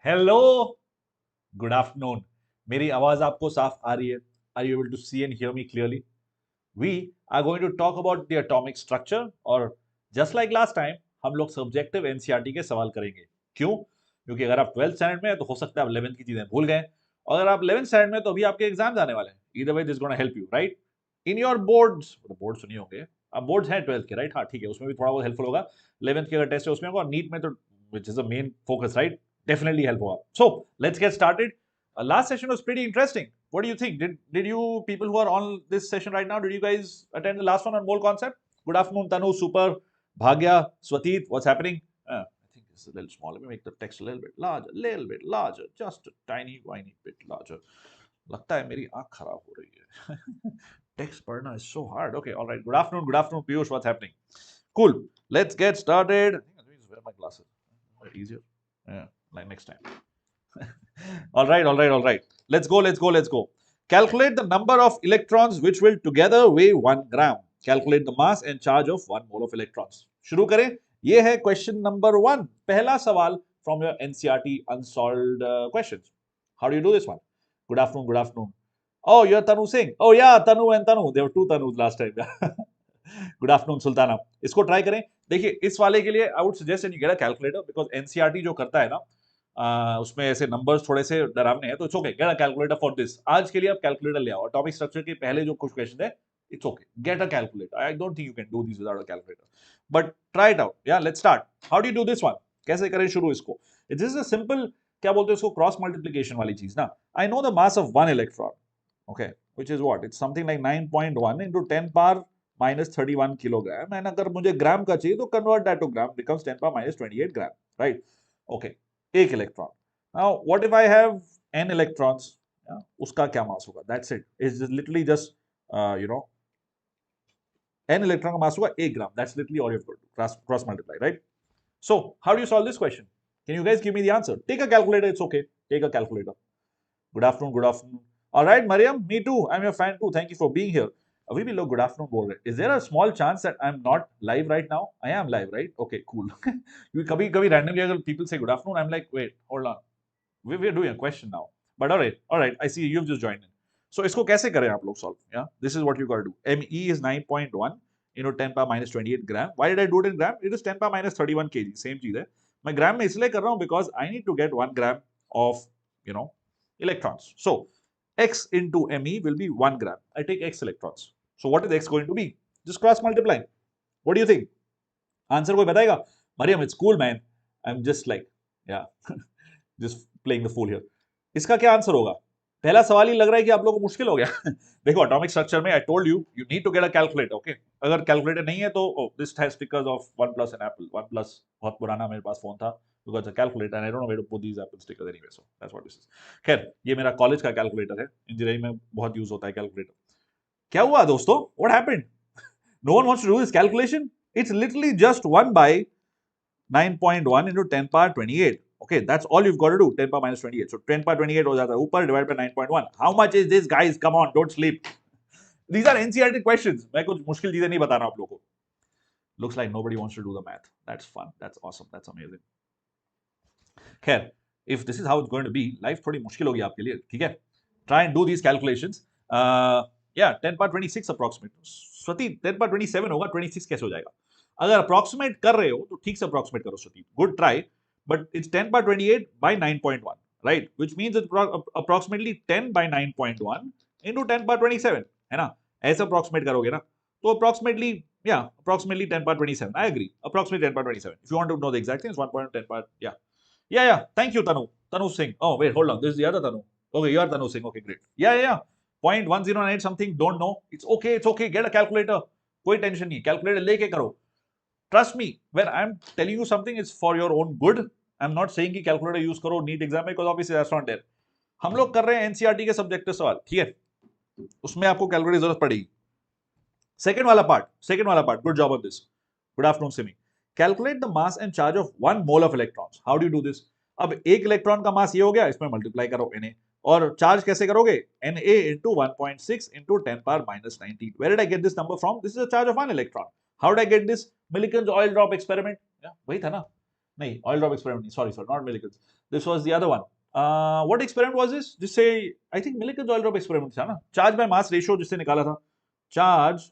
Hello, good afternoon. मेरी आवाज आपको साफ आ रही है? Are you able to see and hear me clearly? We are going to talk about the atomic structure और जस्ट लाइक लास्ट टाइम हम लोग सब्जेक्टिव एनसीईआरटी के सवाल करेंगे। क्यों? क्योंकि अगर आप 12th स्टैंडर्ड में हैं तो हो सकता है आप 11th की चीजें भूल गए, और अगर आप 11th स्टैंडर्ड में तो अभी आपके एग्जाम्स आने वाले हैं। Either way this gonna help you, right? In your boards, board सुनिए होंगे, अब बोर्ड्स हैं 12th के, राइट? हाँ ठीक है, उसमें भी थोड़ा बहुत हेल्पफुल होगा। 11th के अगर टेस्ट है उसमें होगा, और नीट में तो which is the main focus, right? Definitely help होगा। So let's get started. Last session was pretty interesting. What do you think? Did you people who are on this session right now, did you guys attend the last one on mole concept? Good afternoon, Tanu, Super, Bhagya, Swatit. What's happening? I think it's a little small. Let me make the text a little bit larger, just a tiny, whiny bit larger. लगता है मेरी आँख खराब हो रही है। Text पढ़ना is so hard. Okay, all right. Good afternoon, Piyush. What's happening? Cool. Let's get started. I think I need to wear my glasses. Easier. Yeah, like next time. All right. Let's go. Calculate the number of electrons which will together weigh 1 gram. Calculate the mass and charge of 1 mole of electrons. शुरू करें। ये है question number 1, पहला सवाल from your NCERT unsolved questions. How do you do this one? Good afternoon. Oh, you're Tanu Singh. Oh yeah, Tanu and Tanu. There were two Tanus last time. Good afternoon Sultana. इसको try करें। देखिए इस वाले के लिए I would suggest you get a calculator, because NCERT जो करता है ना, उसमें ऐसे नंबर्स थोड़े से डरावने हैं, तो it's okay, get a calculator for this. आज के लिए आप कैलकुलेटर ले आओ। टॉपिक स्ट्रक्चर के पहले जो कुछ क्वेश्चन है, it's okay, get a calculator. I don't think you can do this without a calculator, but try it out. या let's start. How do you do this one? कैसे करें शुरू इसको? दिस इज अ सिंपल, क्या बोलते हैं इसको, cross multiplication वाली चीज ना। I know the mass of one electron, okay, which is what? It's something like 9.1 into 10 power minus 31 kilogram. And अगर मुझे ग्राम का चाहिए तो convert that to gram, becomes 10 power minus 28 gram, right? Okay, एक electron. Now, what if I have n electrons? उसका क्या मास होगा? That's it. It's just literally just n electron का मास होगा 1 ग्राम. That's literally all you have to do. Cross multiply, right? So, how do you solve this question? Can you guys give me the answer? Take a calculator. It's okay. Take a calculator. Good afternoon. All right, Mariam, me too. I'm your fan too. Thank you for being here. अभी भी लोग good afternoon बोल रहे हैं। Is there a small chance that I'm not live right now? I am live, right? Okay, cool. कभी कभी randomly अगर people say good afternoon, I'm like, wait, hold on. We're doing a question now. But all right. I see you've just joined in. So इसको कैसे करें आप लोग solve? Yeah, this is what you got to do. Me is 9.1 into 10 power minus 28 gram. Why did I do it in gram? It is 10 power minus 31 kg. Same चीज है। मैं ग्राम में इसलिए कर रहा हूँ because I need to get 1 gram of electrons. So x into me will be 1 gram. I take x electrons. So what is x going to be? Just cross multiply. What do you think? Answer कोई बताएगा? Mariam, it's cool, man. I'm just like, yeah, just playing the fool here. इसका क्या answer होगा? पहला सवाल ही लग रहा है कि आप लोगों को मुश्किल हो गया। देखो एटॉमिक स्ट्रक्चर में I told you need to get a calculator, okay? अगर कैलकुलेटर नहीं है तो this has stickers of OnePlus and Apple. OnePlus बहुत पुराना मेरे पास फोन था, because a calculator and I don't know where to put these Apple stickers anyway, so that's what this is. खैर, ये मेरा कॉलेज का calculator है, इंजीनियरिंग में बहुत यूज होता है कैलकुलेटर। क्या हुआ दोस्तों? What happened? No one wants to do this calculation? It's literally just 1 by 9.1 into 10 power 28. Okay, that's all you've got to do, 10 power minus 28. So 10 power 28 हो जाता है ऊपर, divided by 9.1. How much is this, guys? Come on, don't sleep. These are NCERT questions. मैं कुछ मुश्किल चीजें नहीं बता रहा हूं आप लोगों को। Looks like nobody wants to do the math. That's fun. That's awesome. That's amazing. खैर, if this is how it's going to be, life थोड़ी मुश्किल होगी आपके लिए, ठीक है? Try and do these calculations. Yeah, 10 power 26 approximate. Swati 10 power 27 होगा, 26 कैसे हो जाएगा? अगर approximate कर रहे हो तो ठीक से approximate करो Swati. Good try, but it's 10 power 28 by 9.1, right? Which means it's approximately 10 by 9.1 into 10 power 27, है ना? ऐसे approximate करोगे ना, तो approximately 10 power 27. I agree. Approximately 10 power 27. If you want to know the exact thing, it's 1.10 power, yeah. Thank you, Tanu. Tanu Singh. Oh, wait, hold on. This is the other Tanu. Okay, you are Tanu Singh. Okay, great. Yeah. 0.109 something. Don't know. It's okay. Get a calculator. कोई tension नहीं, calculator लेके करो। Trust me, when I am telling you something is for your own good. I am not saying कि calculator use करो NEET exam में, because obviously that's not there. हम लोग कर रहे हैं एनसीईआरटी के सब्जेक्टिव सवाल, ठीक है? उसमें आपको कैलकुलेटर की जरूरत पड़ेगी। सेकंड वाला part, good job on this. Good afternoon Simi. Calculate the mass and charge of 1 mole of electrons. How do you do this? अब एक इलेक्ट्रॉन का मास ये हो गया, इसमें मल्टीप्लाई करो Na, और चार्ज कैसे करोगे? Na into 1.6 into 10 power minus 19. Where did I get this number from? This is the charge of 1 electron. How did I get this? Millikan's oil drop experiment. वही था ना? नहीं, oil drop experiment नहीं, sorry, not Millikan's. This was the other one. What experiment was this? जिससे I think Millikan's oil drop experiment था ना? Charge by mass ratio जिससे निकाला था. Charge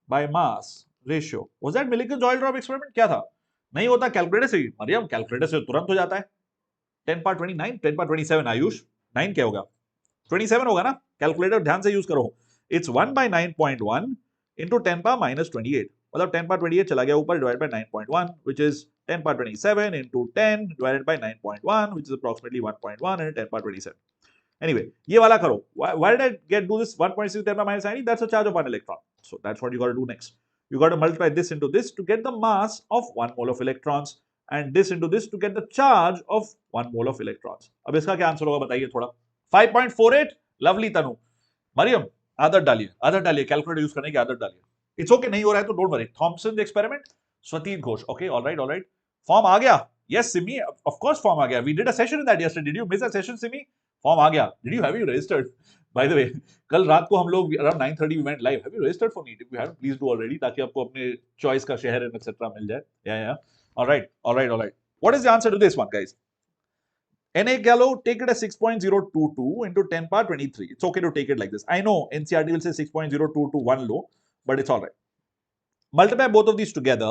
by mass ratio. Was that Millikan's oil drop experiment? क्या था? नहीं होता कैलकुलेटर से. मरियम कैलकुलेटर से तुरंत हो जाता है. 10 power 29, 10 power 27. आयुष 9 क्या होगा? 27 होगा ना? कैलकुलेटर ध्यान से यूज करो. It's 1 by 9.1 into 10 power minus 28. मतलब 10 power 28 चला गया ऊपर divided by 9.1, which is 10 power 27 into 10 divided by 9.1, which is approximately 1.1 and 10 power 27. Anyway, ये वाला करो. Why did I do this 1.6 10 power minus 90? That's a charge of 1 electron. So that's what you got to do next. You got to multiply this into this to get the mass of 1 mole of electrons and this into this to get the charge of 1 mole of electrons. अब इसका क्या answer होगा बताइए थोड़ा. 5.48. Lovely तनु. मरियम आदत डालिए calculator use करने की आदत डालिए. इट्स ओके, नहीं हो रहा है तो don't worry. Thomson experiment, Swatit Ghosh. Okay, alright. Form आ गया. Yes Simi, of course form आ गया. We did a session in that yesterday. Did you miss a session Simi? Form आ गया. Did you have you registered? By the way, कल रात को हम लोग around 9:30 we went live. Have you registered for NEET? If you have, please do already, ताकि आपको अपने चॉइस का शहर एंड एटसेट्रा मिल जाए. या alright. What is the answer to this one guys? Na Gallo, take it as 6.022 into 10 power 23. It's okay to take it like this. I know NCERT will say 6.0221 low, but it's all right. Multiply both of these together,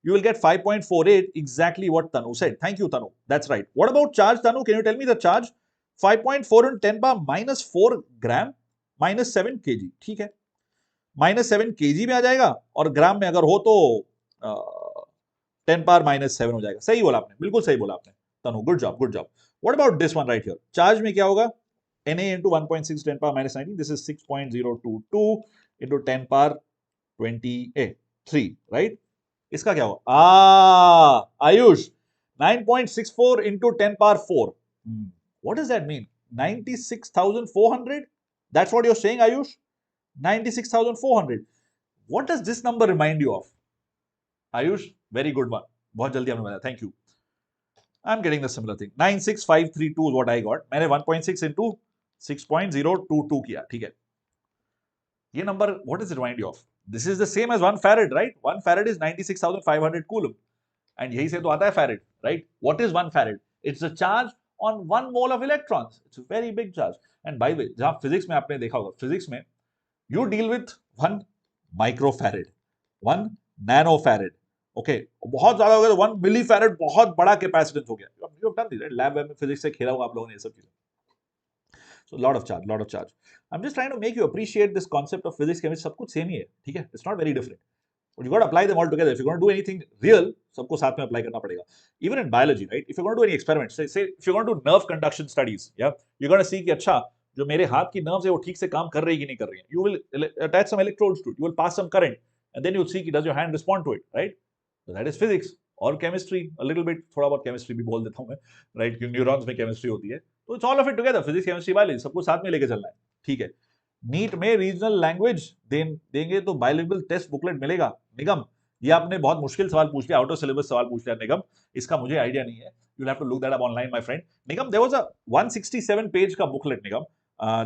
you will get 5.48, exactly what Tanu said. Thank you, Tanu. That's right. What about charge, Tanu? Can you tell me the charge? 5.4 into 10 power minus 4 gram minus 7 kg. ठीक है. minus 7 kg में आ जाएगा और ग्राम में अगर हो तो 10 power minus 7 हो जाएगा. सही बोला आपने, बिल्कुल सही बोला आपने. Tanu, good job. What about this one right here? Charge में क्या होगा? Na into 1.6 10 power minus 19. This is 6.022 into 10 power 23, right? इसका क्या होगा? Ayush, 9.64 into 10 power 4. What does that mean? 96,400? That's what you're saying, Ayush? 96,400. What does this number remind you of? Ayush, very good one. बहुत जल्दी हमने बताया. Thank you. I'm getting the similar thing. 96532 is what I got. मैंने 1.6 into 6.022 किया. ठीक है. ये number, what does it remind you of? This is the same as 1 farad, right? 1 farad is 96,500 coulomb. And यही से तो आता है farad, right? What is 1 farad? It's a charge on 1 mole of electrons. It's a very big charge. And by the way, जहाँ physics में आपने देखा होगा, physics में you deal with 1 microfarad, 1 nanofarad. Okay, बहुत ज्यादा हो गया तो 1 मिली फैरेड, बहुत बड़ा कैपेसिटेंस हो गया. You have done this, right? Lab में फिजिक्स से खेला हुआ आप लोगों ने ये सब चीजें. So lot of charge. I am just trying to make you appreciate this concept of physics chemistry. सब कुछ सेम ही है, ठीक है? It's not very different, but you got to apply them all together. If you gonna do anything real, सबको साथ में apply करना पड़ेगा. Even in biology, right? If you gonna do any experiment, say if you gonna do nerve conduction studies, या you gonna see कि अच्छा जो मेरे हाथ की नर्व्स है वो ठीक से काम कर रही है कि नहीं कर रही है. You will attach some electrodes to it, you will pass some current, and then you will see कि does your hand respond to it, right? So that is physics or chemistry, a little bit. थोड़ा बहुत chemistry भी बोल देता हूँ मैं, right? क्योंकि neurons में chemistry होती है, तो it's all of it together. Physics, chemistry, biology सबको साथ में लेके चलना है, ठीक है? नीट में रीजनल लैंग्वेज देंगे तो बायोलिंगुअल टेस्ट बुकलेट मिलेगा. निगम, ये आपने बहुत मुश्किल सवाल पूछ लिया, आउट ऑफ सिलेबस सवाल पूछ लिया निगम. इसका मुझे आइडिया नहीं है. You'll have to look that up online, my friend. Nigam, there was a 167 page का booklet, Nigam,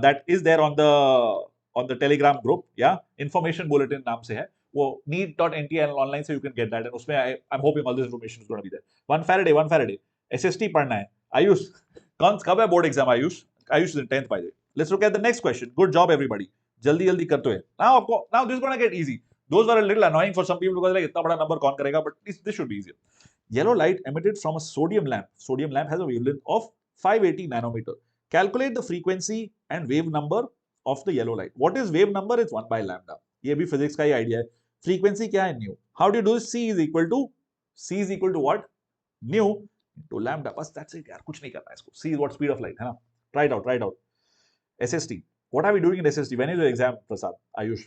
that is there on the Telegram group, yeah? Information bulletin नाम से है वो, NEET.NTL online से you can get that, and उसमें I'm hoping all this information is going to be there. 1 Faraday SST पढ़ना है. आयुष, कब है board exam? Ayush is in 10th by the way. Let's look at the next question. Good job everybody. जल्दी करते हैं. Now this is going to get easy. Those were a little annoying for some people because like इतना बड़ा number कौन करेगा, but this should be easier. Yellow light emitted from a sodium lamp. Sodium lamp has a wavelength of 580 nanometer. Calculate the frequency and wave number of the yellow light. What is wave number? It's 1 by lambda. ये भी physics का ही idea है. Frequency क्या है? Nu. How do you do this? C is equal to what? Nu into lambda. बस that's it यार, कुछ नहीं करना है इसको. C is what? Speed of light है ना? Try it out. SST. What are we doing in SST? When is your exam, Prasad? Ayush.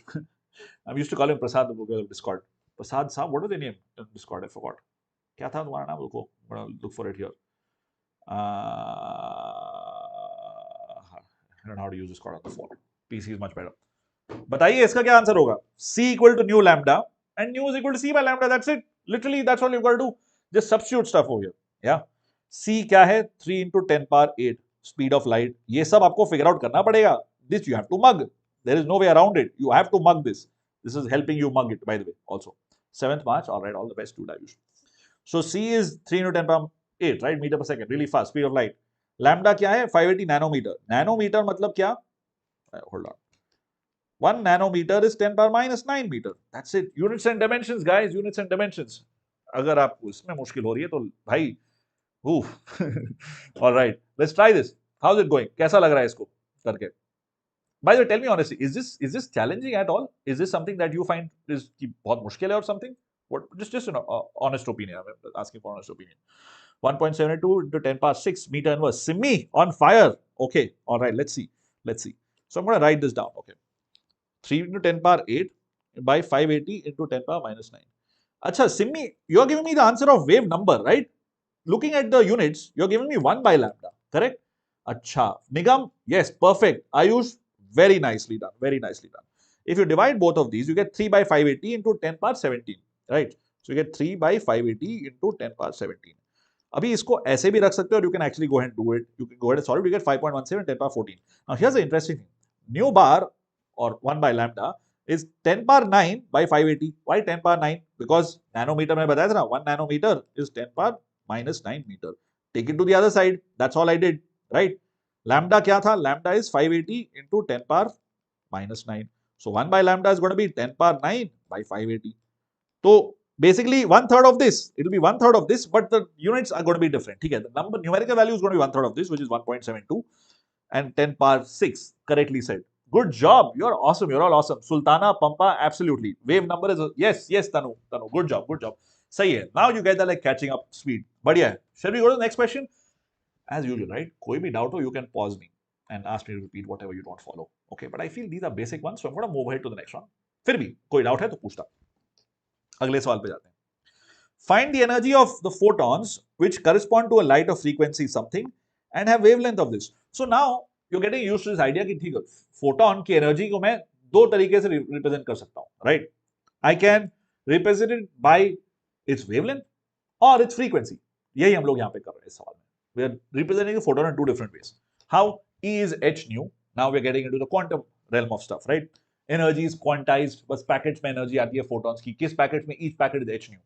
I'm used to call him Prasad because of Discord. Prasad Saab, what was the name in Discord? I forgot. क्या था तुम्हारा नाम? रुको, I'm gonna look for it here. I don't know how to use Discord on the phone. PC is much better. बताइए इसका क्या answer होगा? C equal to nu lambda and nu is equal to C by lambda. That's it. Literally, that's all you've got to do. Just substitute stuff over here. Yeah. C क्या है? 3 into 10 power 8 speed of light. ये सब आपको figure out करना पड़ेगा. This you have to mug. There is no way around it. You have to mug this. This is helping you mug it, by the way, also. 7th March. All right. All the best to Ayush. So C is 3 into 10 power 8, right? Meter per second, really fast, speed of light. Lambda क्या है? 580 nanometer. Nanometer मतलब क्या? Hold on. 1 nanometer is 10 power minus 9 meter. That's it. Units and dimensions, guys. Units and dimensions. अगर आपको इसमें मुश्किल हो रही है तो भाई, all right, let's try this. How's it going? कैसा लग रहा है इसको करके? By the way, tell me honestly, is this challenging at all? Is this something that you find is कि बहुत मुश्किल है or something? What? Just honest opinion. I'm asking for honest opinion. 1.72 into 10 power 6 meter inverse. Simmi on fire. Okay. All right. Let's see. So I'm going to write this down. Okay. 3 into 10 power 8 by 580 into 10 power minus 9. Acha, Simmi, you're giving me the answer of wave number, right? Looking at the units, you're giving me 1 by lambda, correct? Acha. Nigam, yes, perfect. Ayush, very nicely done. If you divide both of these, you get 3 by 580 into 10 power 17, right? So you get 3 by 580 into 10 power 17. अभी इसको ऐसे भी रख सकते हो, you can actually go ahead and do it. You can go ahead and solve it. You get 5.17 10 power 14. Now here's the interesting thing. Nu bar or 1 by lambda is 10 power 9 by 580. Why 10 power 9? Because nanometer मैंने बताया था ना, 1 nanometer is 10 power minus 9 meter. Take it to the other side. That's all I did, right? Lambda क्या था? Lambda is 580 into 10 power minus 9. So 1 by lambda is going to be 10 power 9 by 580. So basically 1/3 of this, it will be 1/3 of this, but the units are going to be different. Okay? The numerical value is going to be 1/3 of this, which is 1.72 and 10 power 6, correctly said. Good job. You're awesome. You're all awesome. Sultana, Pampa, absolutely. Wave number is, yes, Tanu. Good job. Sahi hai. Now you guys are like catching up speed. Badhiya hai. Shall we go to the next question? As usual, right? Koi bhi doubt ho, you can pause me and ask me to repeat whatever you don't follow. Okay, but I feel these are basic ones, so I'm going to move ahead to the next one. फिर भी कोई doubt है तो पूछता. अगले सवाल पे जाते हैं. Find the energy of the photons which correspond to a light of frequency something and have wavelength of this. So now you're getting used to this idea कि ठीक है, photon की energy को मैं दो तरीके से represent कर सकता हूँ, right? I can represent it by its wavelength or its frequency. यही हम लोग यहाँ पे कर रहे हैं इस सवाल में. We are representing the photon in two different ways. How? E is h nu. Now we are getting into the quantum realm of stuff, right? Energy is quantized. बस पैकेट्स में एनर्जी आती है फोटॉन्स की. किस packet में? Each packet is h nu.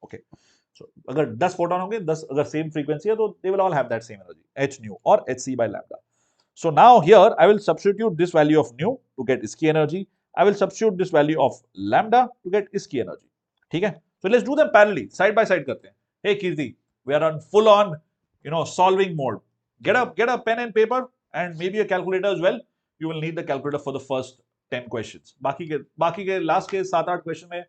Okay. So अगर 10 photon होंगे, 10 अगर सेम फ्रीक्वेंसी है तो they will all have that same energy, h nu or hc by lambda. So now here I will substitute this value of nu to get इसकी energy. I will substitute this value of lambda to get इसकी energy. ठीक है? So let's do them parallelly, side by side करते हैं. Hey Kirti, we are on full on, solving mode. Get a pen and paper and maybe a calculator as well. You will need the calculator for the first 10 questions. बाकी के last के 7-8 question में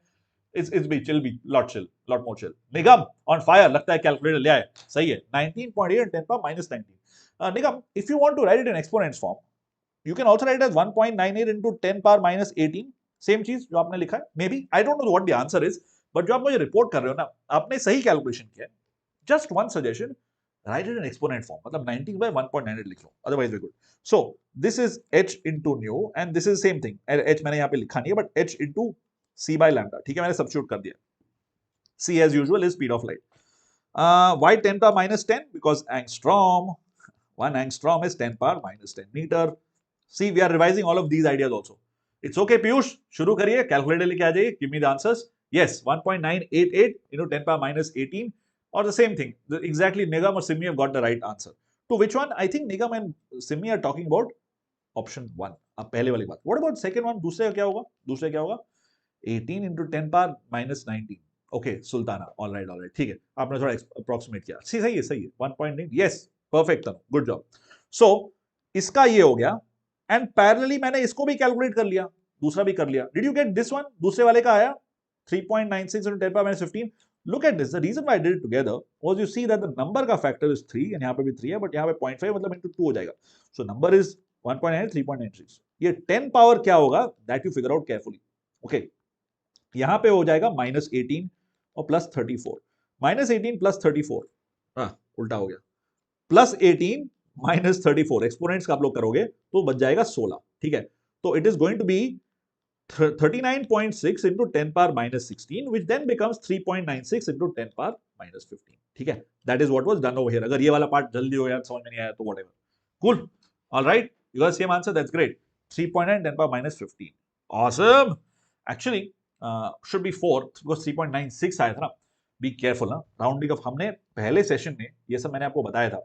it's be lot more chill. Nigam on fire. लगता है calculator ले आए. सही है. 19.8 and 10 power minus 19. Nigam, if you want to write it in exponents form, you can also write it as 1.98 into 10 power minus 18. Same चीज जो आपने लिखा है. Maybe I don't know what the answer is, but जो आप मुझे report कर रहे हो ना, आपने सही calculation किया है. Just one suggestion. Write it in exponent form. मतलब 19 by 1.98 लिख लो. Otherwise we're good. So this is h into nu and this is same thing. h मैंने यहाँ पे लिखा नहीं है, but h into c by lambda. ठीक है, मैंने substitute कर दिया. c as usual is speed of light. Why 10 power minus 10? Because angstrom. 1 angstrom is 10 power minus 10 meter. See, we are revising all of these ideas also. It's okay, Piyush. शुरू करिए. Calculator लेके आ जाइए. Give me the answers. Yes, 1.988 into 10 power minus 18. Or the same thing. Exactly, Nigam or Simmi have got the right answer. To which one? I think Nigam and Simmi are talking about option 1. अब पहले वाली बात. What about second one? दूसरे क्या होगा? 18 into 10 power minus 19. Okay, Sultana. All right. ठीक है. आपने थोड़ा approximate किया. सही है. 1.9. Yes, perfect. Good job. So इसका ये हो गया. And parallelly मैंने इसको भी calculate कर लिया. दूसरा भी कर लिया. Did you get this one? दूसरे वाले का आया 3.96 into 10 power minus 15. Look at this. The reason why I did it together was you see that the number का factor is 3 and यहाँ पे भी 3 है, but यहाँ पे 0.5 मतलब into 2 हो जाएगा. So number is 1.9, 3.96. ये 10 power क्या होगा? That you figure out carefully. Okay. यहाँ पे हो जाएगा minus 18 और plus 34. Minus 18 plus 34. उल्टा हो गया. Plus 18 minus 34. Exponents का आप लोग करोगे तो बच जाएगा 16. ठीक है. तो it is going to be 39.6 into 10 power minus 16, which then becomes 3.96 into 10 power minus 15. ठीक है? That is what was done over here. अगर ये वाला part जल्दी हो गया, समझ में नहीं आया तो whatever. Cool. All right. You got the same answer. That's great. 3.9 10 power minus 15. Awesome. Actually, should be 4 because 3.96 आया था ना. बी केयरफुल ना, राउंडिंग ऑफ हमने पहले सेशन में ये सब मैंने आपको बताया था,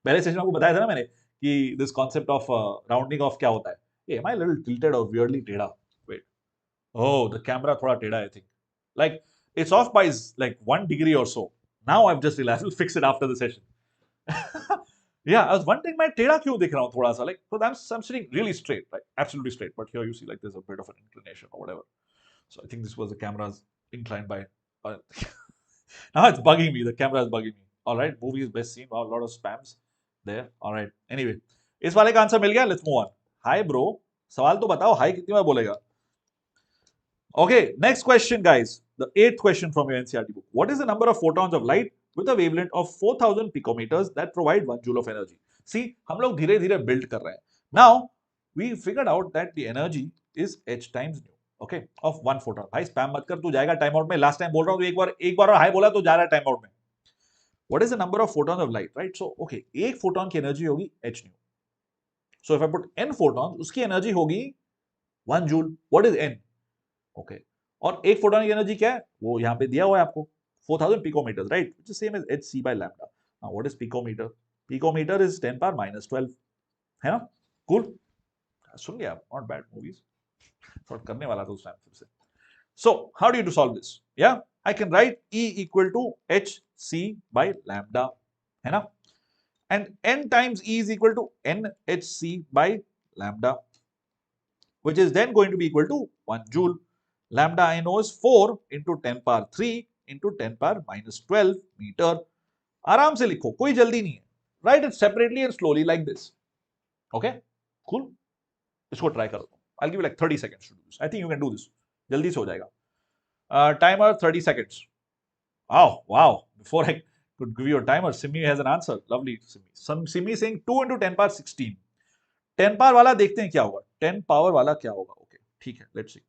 पहले सेशन में आपको बताया था ना मैंने कि this concept of rounding off क्या होता है. Hey am I little tilted और वियर्डली टेढ़ा, वेट, ओह द कैमरा थोड़ा टेढ़ा I think, like it's off by like 1 degree or so. Now I've just realized I'll fix it after the session. Yeah, I was wondering मैं टेढ़ा क्यों दिख रहा हूँ थोड़ा सा, like so I'm sitting really straight, like absolutely straight, but here you see like there's a bit of an inclination or whatever. So I think this was the camera's inclined by. Uh, now it's bugging me. The camera is bugging me. All right, movie is best seen. Wow, a lot of spams there. All right. Anyway, इस वाले का answer मिल गया. Let's move on. Hi bro. सवाल तो बताओ. Hi कितनी बार बोलेगा? Okay. Next question, guys. The 8th question from your NCERT book. What is the number of photons of light with a wavelength of 4000 picometers that provide 1 joule of energy? See, हम लोग धीरे धीरे build कर रहे हैं. Now we figured out that the energy is h times nu. Okay of 1 photon. भाई spam मत कर, तू जाएगा टाइम आउट में. लास्ट टाइम बोल रहा हूं तो एक बार और हाई बोला तो जा रहा है टाइम आउट में. What is the number of photons of light, right? So okay, एक फोटोन की एनर्जी होगी h new. So if I put n photons, उसकी एनर्जी होगी 1 joule. What is n? Okay, और एक फोटोन की एनर्जी क्या है वो यहां पे दिया हुआ है आपको, 4000 picometres, right? Which is same as hc by lambda. Now what is picometre? Picometre is 10 power -12, है ना? कूल, सुन लिया, नॉट बैड मूवीज. सॉल्व करने वाला था उस टाइम फिर से. So how do you solve this? Yeah, I can write E equal to hc by lambda, है ना? And n times E is equal to nhc by lambda, which is then going to be equal to 1 joule. Lambda I know is 4 into 10 power 3 into 10 power -12 meter. आराम से लिखो, कोई जल्दी नहीं है. Write it separately and slowly like this. Okay, cool. इसको try करो. I'll give you like 30 seconds to do this. I think you can do this. जल्दी से हो जाएगा. Timer 30 seconds. Wow. Before I could give you a timer, Simi has an answer. Lovely, Simi. Simi saying 2 into 10 power 16. 10 power वाला देखते हैं क्या होगा. 10 power वाला क्या होगा. Okay, ठीक है. Let's see.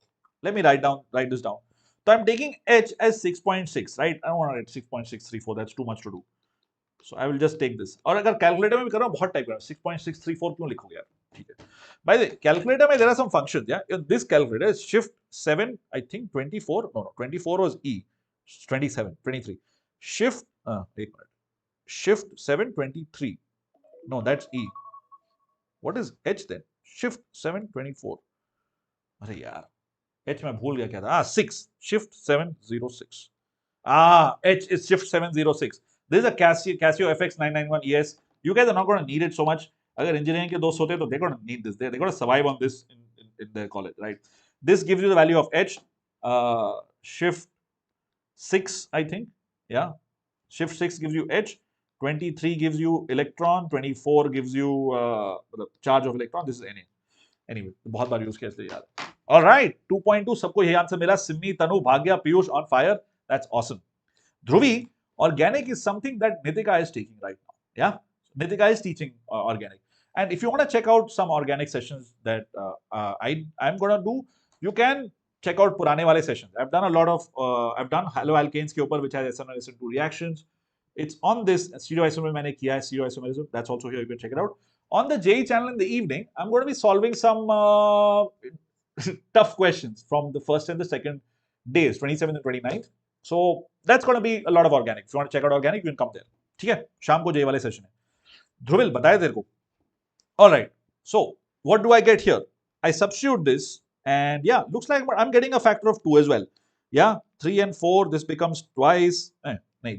Let me write this down. So I'm taking h as 6.6, right? I don't want to write 6.634. That's too much to do. So I will just take this. और अगर calculator में भी कर रहा हूँ, बहुत टाइप कर रहा हूँ. 6.634 क्यों लिखोगे यार? ठीक है. By the way, calculator में there are some functions. Yeah, this calculator is shift 7. I think 24. No, 24 was E. 27, 23. Shift. Wait a minute. Shift 7, 23. No, that's E. What is H then? Shift 7, 24. अरे यार, H मैं भूल गया क्या था. 6. Shift 706. H is shift 706. This is a Casio FX 991 ES. You guys are not going to need it so much. अगर engineering के दोस्त होते तो they're going to need this. They're going to survive on this in their college, right? This gives you the value of H. Shift 6, I think. Yeah. Shift 6 gives you H. 23 gives you electron. 24 gives you the charge of electron. This is Na. Anyway, बहुत बार use किया इसलिए याद. All right, 2.2 सबको यही answer मिला. सिमी, तनु, भाग्या, Piyush on fire. That's awesome. Dhruvi, organic is something that Nitika is taking right now. Yeah, Nitika is teaching organic. And if you want to check out some organic sessions that I'm going to do, you can check out purane wale sessions. I've done a lot of, I've done haloalkanes ke upar, which has SN1 SN2 reactions. It's on this stereoisomer maine kiya hai, stereoisomerism. That's also here. You can check it out. On the JEE channel in the evening, I'm going to be solving some tough questions from the first and the second days, 27th and 29th. So that's going to be a lot of organic. If you want to check out organic, you can come there. ठीक है, शाम को JEE वाले session है. ध्रुविल बताया तेरे को. All right. So what do I get here? I substitute this, and yeah, looks like I'm getting a factor of 2 as well. Yeah, 3 and 4. This becomes twice.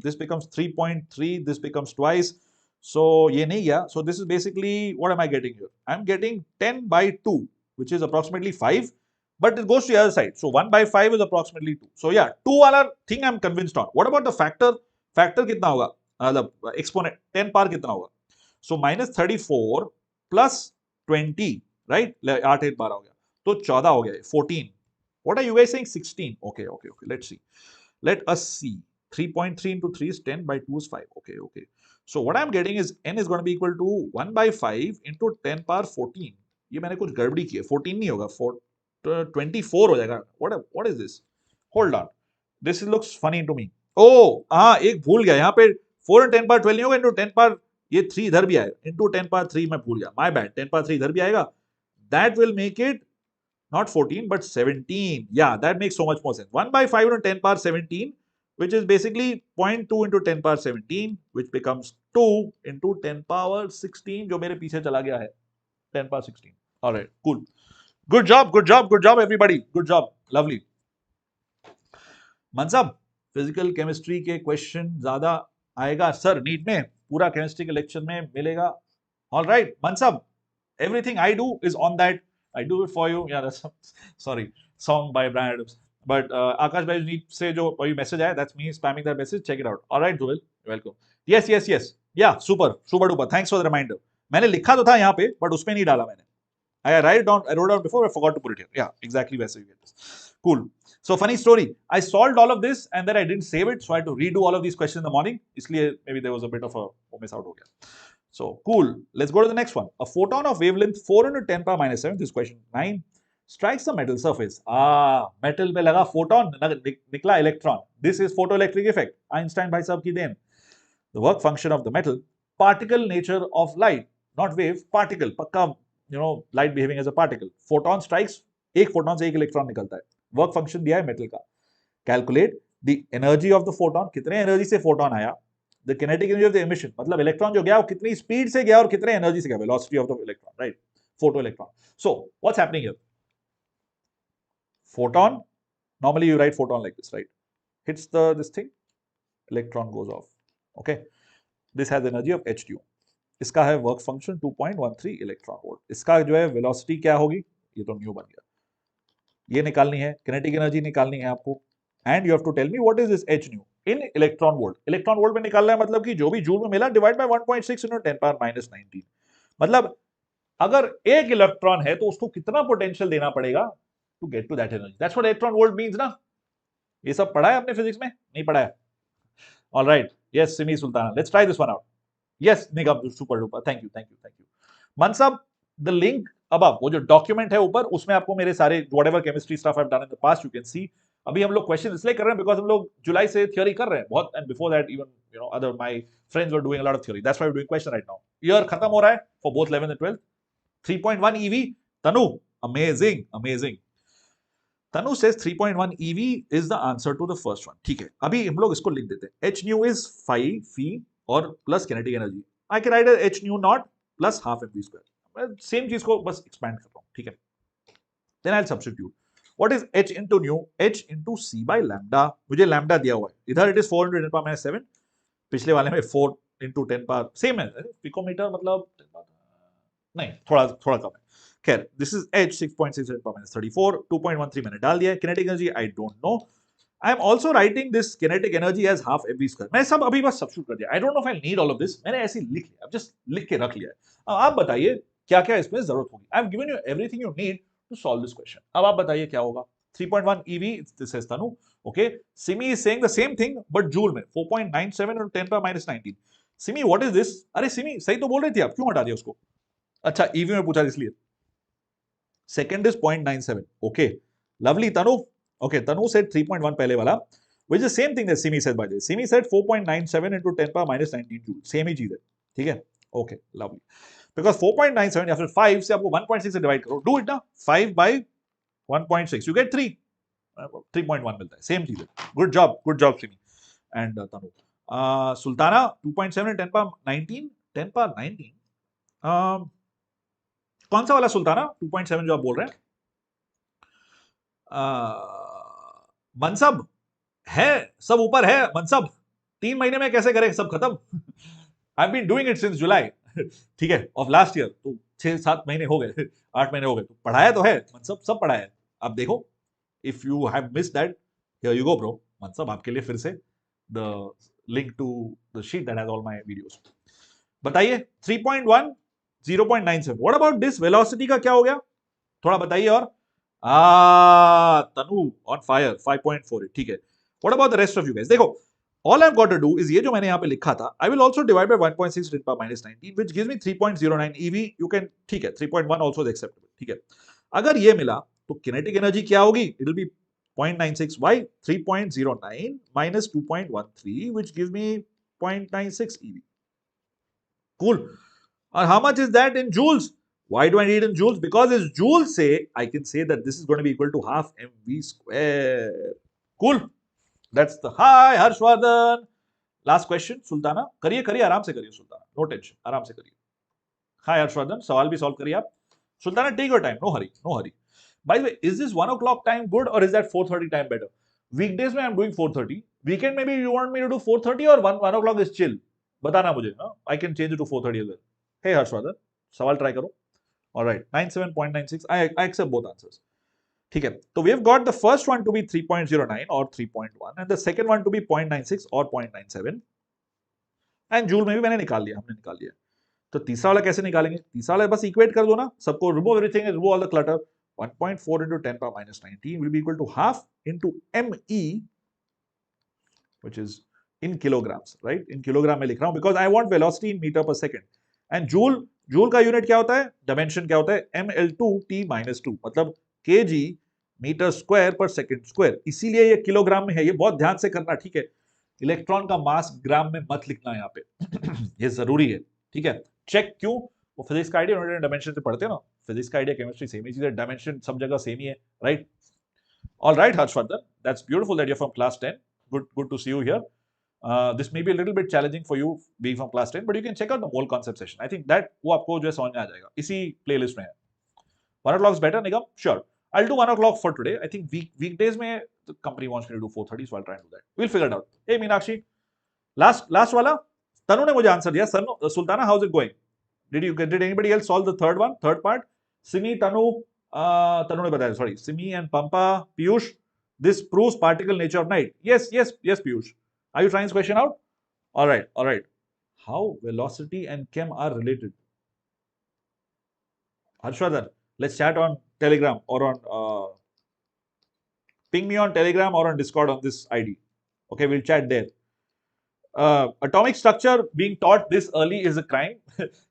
This becomes 3.3. This becomes twice. So ye nahi gaya. So this is basically, what am I getting here? I'm getting 10 by 2, which is approximately 5. But it goes to the other side. So 1 by 5 is approximately 2. So yeah, 2 wala thing I'm convinced on. What about the factor? Factor kitna hoga? The exponent 10 power kitna hoga? So -34 plus 20, right? 8 8 12 हो गया, तो 14 हो गया, 14. What are you guys saying? 16. Okay. Let's see. Let us see. 3.3 into 3 is 10 by 2 is 5. Okay. So what I'm getting is n is going to be equal to 1 by 5 into 10 power 14. ये मैंने कुछ गड़बड़ी की है. 14 नहीं होगा, 24 हो जाएगा. What is this? Hold on. This looks funny to me. Oh, एक भूल गया यहाँ पे. 4 and 10 power 12 नहीं होगा, into 10 power, ये 3 इधर भी आएगा, into 10 power 3 मैं भूल गया, my bad. 10 power 3 इधर भी आएगा. That will make it not 14 but 17. Yeah, that makes so much more sense. 1 by 5 into 10 power 17 which is basically 0.2 into 10 power 17, which becomes 2 into 10 power 16, जो मेरे पीछे चला गया है 10 power 16. All right, cool. Good job, good job, good job, everybody. Good job, lovely. Mansab, physical chemistry के question ज्यादा आएगा sir NEET में, पूरा केमिस्ट्री के लेक्चर में मिलेगा. All right, मनसब, everything I do is on that. I do it for you. Yeah, that's sorry, song by Bryan Adams. But Aakash bhai need से जो अभी message आया, that's me spamming that message. Check it out. All right, Joel, welcome. Yes, yes, yes. Yeah, super, super duper. Thanks for the reminder. मैंने लिखा तो था यहाँ पे, but उसमें नहीं डाला मैंने. I wrote down before, I forgot to put it here. Yeah, exactly वैसे ही get this. Cool. So funny story. I solved all of this and then I didn't save it, so I had to redo all of these questions in the morning. इसलिए maybe there was a bit of a miss out हो गया. So cool. Let's go to the next one. A photon of wavelength 4 into 10 power minus 7. This is question 9. Strikes a metal surface. Metal पे लगा photon, निकला electron. This is photoelectric effect. Einstein भाई साहब की then. The work function of the metal, particle nature of light, not wave, particle. पक्का, light behaving as a particle. Photon strikes, एक photon से एक electron निकलता है. Work function दिया है metal का. Calculate the energy of the photon. कितने energy से photon आया? The kinetic energy of the emission, मतलब electron जो गया वो कितनी speed से गया और कितने energy से गया? Velocity of the electron, right? Photoelectron. So what's happening here? Photon, normally you write photon like this, right? Hits this thing, electron goes off. Okay, this has energy of h2. इसका है work function 2.13 electron volt. इसका जो है velocity क्या होगी, ये तो new बन गया. ये निकालनी है, किनेटिक एनर्जी निकालनी है आपको. And you have to tell me what is this h nu in electron volt. Electron volt में निकालना है, मतलब कि जो भी जूल में मिला divide by 1.6 into 10 power minus 19. मतलब अगर एक इलेक्ट्रॉन है तो उसको कितना पोटेंशियल देना पड़ेगा to get to that energy. That's what electron volt means ना. ये सब पढ़ा है आपने फिजिक्स में? नहीं पढ़ा है? All right, yes Simi Sultana, let's try this one out. Yes Nigam, super duper, thank you, thank you, thank you. Mansab, the link above, वो जो डॉक्यूमेंट है ऊपर, उसमें आपको मेरे सारे whatever chemistry stuff I have done in the past you can see. अभी हम लोग क्वेश्चन इसलिए कर रहे हैं बिकॉज हम लोग जुलाई से थ्योरी कर रहे हैं बहुत, and before that even other my friends were doing a lot of theory. That's why we are doing question right now. Year खत्म हो रहा है for both 11th and 12th. 3.1 EV, Tanu, amazing amazing. Tanu says 3.1 EV is the answer to the first one. ठीक है, अभी हम लोग इसको लिख देते हैं. H nu is 5 phi और plus kinetic energy. I can write H nu naught plus half mv square. Same चीज को बस एक्सपैंड कर रहा हूं, ठीक है. Then I'll substitute. What is H into nu? H into C by lambda. मुझे lambda दिया हुआ है. इधर it is 4 into 10 power minus 7. पिछले वाले में 4 into 10 power सेम है. पिकोमीटर मतलब नहीं, थोड़ा कम है. खैर, this is H 6.6 10 power minus 34. 2.13 मैंने डाल दिया है. Kinetic energy I don't know. I am also writing this kinetic energy as half mv square. मैं सब अभी बस सब्स्टिट्यूट कर दिया. I don't know if I need all of this. मैंने ऐसे लिख लिया. अब just लिख के रख लिया है. अब आप बताइए क्या क्या इसमें जरूरत होगी. I have given you everything you need to solve this question. अब आप बताइए क्या होगा. 3.1 EV, this is Tanu. Okay. Simi is saying the same thing but joule में 4.97 into 10 power minus 19. Simi, what is this? अरे Simi, सही तो बोल रही थी आप, क्यों हटा दिया उसको? अच्छा, EV में पूछा इसलिए. Second is 0.97. Okay. Lovely, Tanu. Okay, Tanu said 3.1 पहले वाला, which is the same thing that Simi said by the way. Simi said 4.97 into 10 power minus 19 joule. Same ही चीज है, ठीक है? Okay, lovely. Because 4.97 या फिर 5 से आपको 1.6 से डिवाइड करो, do it ना. 5 by 1.6, you get 3. 3.1 मिलता है, सेम चीज है. Good job Simi and Tanu. Sultana 2.7 10 power 19, 10 power 19. कौन सा वाला सुल्ताना 2.7 जो आप बोल रहे हैं? मनसब है, सब ऊपर है. मनसब 3 महीने में कैसे करें सब खत्म? I have been doing it since July, ठीक है, ऑफ लास्ट ईयर. तो 6-7 महीने हो गए, 8 महीने हो गए. तो पढ़ाया तो है मनसब, सब पढ़ाया है. आप देखो, if you have missed that, here you go bro. Mansab आपके लिए फिर से the link to the sheet that has all my videos. बताइए 3.1 0.97. व्हाट अबाउट दिस वेलोसिटी का क्या हो गया? थोड़ा बताइए. और तनु ऑन फायर 5.48, ठीक है. What about the rest of you guys? देखो, all I have got to do is ये जो मैंने यहाँ पे लिखा था, I will also divide by 1.6 10 power minus 19 which gives me 3.09 EV. You can, ठीक है, 3.1 आल्सो इज एक्सेप्टेबल, ठीक है. अगर ये मिला तो किनेटिक एनर्जी क्या होगी? It will be 0.96. Why? 3.09 minus 2.13 which gives me 0.96 EV. Cool. And how much is that in joules? Why do I need in joules? Because it's joules say, I can say that this is going to be equal to half mv square. Cool. That's the hi Harshvardhan. Last question, Sultana करिए करिए आराम से करिए Sultana, no tension, आराम से करिए. हाय हर्षवर्धन, सवाल भी सॉल्व करिए आप. Sultana take your time, no hurry, no hurry. By the way, is this 1 o'clock time good or is that 4:30 time better? Weekdays में I'm doing 4:30. Weekend maybe you want me to do 4:30 or 1 o'clock is chill. बताना मुझे, I can change it to 4:30 as well. Hey Harshvardhan, सवाल try करो. All right, 97.96. I accept both answers. ठीक है, तो we have got the first one to be 3.09 or 3.1 and the second one to be 0.96 or 0.97. And joule में भी मैंने निकाल लिया, हमने निकाल लिया. तो तीसरा वाला कैसे निकालेंगे? तीसरा वाला बस इक्वेट कर दो ना, सबको remove everything, remove all the clutter. 1.4 into 10 power minus 19 will be equal to half into me, which is in kilograms, right? In kilogram में लिख रहा हूं because I want velocity in meter per second. And joule का unit क्या होता है? Dimension क्या होता है? ml2t minus 2, मतलब kg मीटर स्क्वायर पर सेकंड स्क्वायर. इसीलिए ये किलोग्राम में है, ये बहुत ध्यान से करना, ठीक है? इलेक्ट्रॉन का मास ग्राम में मत लिखना यहाँ पे. ये जरूरी है, ठीक है? चेक क्यों? वो फिजिक्स का आइडिया डायमेंशन से पढ़ते हैं ना, फिजिक्स का आइडिया केमिस्ट्री सेम ही चीज है, डायमेंशन सब जगह सेम ही है, right? All right Harshvardhan, that's beautiful that you're from class 10. Good to see you here. This may be a little bit challenging for you being from class 10, but you can check out the mole concept session. I think that वो आपको जो है समझ में आ जाएगा, इसी playlist में है. 1 o'clock is better, Nigam? Sure. I'll do 1 o'clock for today. I think weekdays में the company wants me to do 4:30, so I'll try and do that. We'll figure it out. Hey Meenakshi, last वाला तनु ने मुझे answer दिया. Sultana, how's it going? Did anybody else solve the third part? Simi, Tanu ने बताया, sorry, Simi and Pampa, Piyush, this proves particle nature of night. Yes, Piyush. Are you trying this question out? All right. How velocity and chem are related? Harshvardhan, let's chat on Telegram or on ping me on Telegram or on Discord on this ID. Okay, we'll chat there. Atomic structure being taught this early is a crime.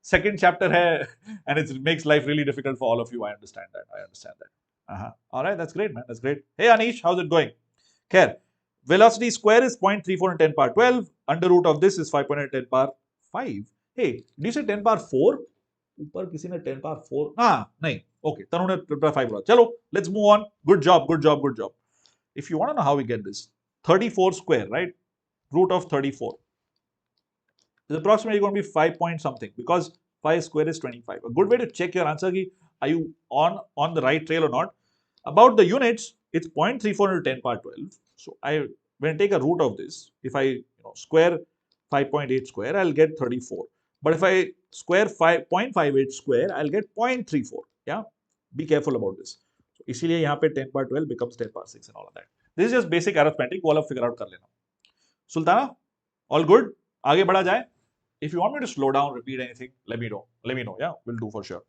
Second chapter hai, and it makes life really difficult for all of you. I understand that. All right, that's great, man. That's great. Hey Anish, how's it going? Khair, velocity square is 0.34 in 10 power 12. Under root of this is 5.8 10 power 5. Hey, did you say 10 power 4? ऊपर किसी ने 10 power 4? नहीं. Okay, तनु ने 10 power 5 बोला. चलो, let's move on. Good job. If you want to know how we get this, 34 square, right? Root of 34 is approximately going to be 5 point something, because 5 square is 25. A good way to check your answer is, are you on the right trail or not? About the units, it's 0.34 into 10 power 12. So when I take a root of this, if I square 5.8 square, I'll get 34. But if I square 0.58 square, I'll get 0.34. Yeah, be careful about this. So इसीलिए यहाँ पे 10 power 12 becomes 10 power 6 and all of that. This is just basic arithmetic. वो अलग figure out कर लेना. Sultana, all good? आगे बढ़ा जाए? If you want me to slow down, repeat anything, let me know. Yeah, we'll do for sure.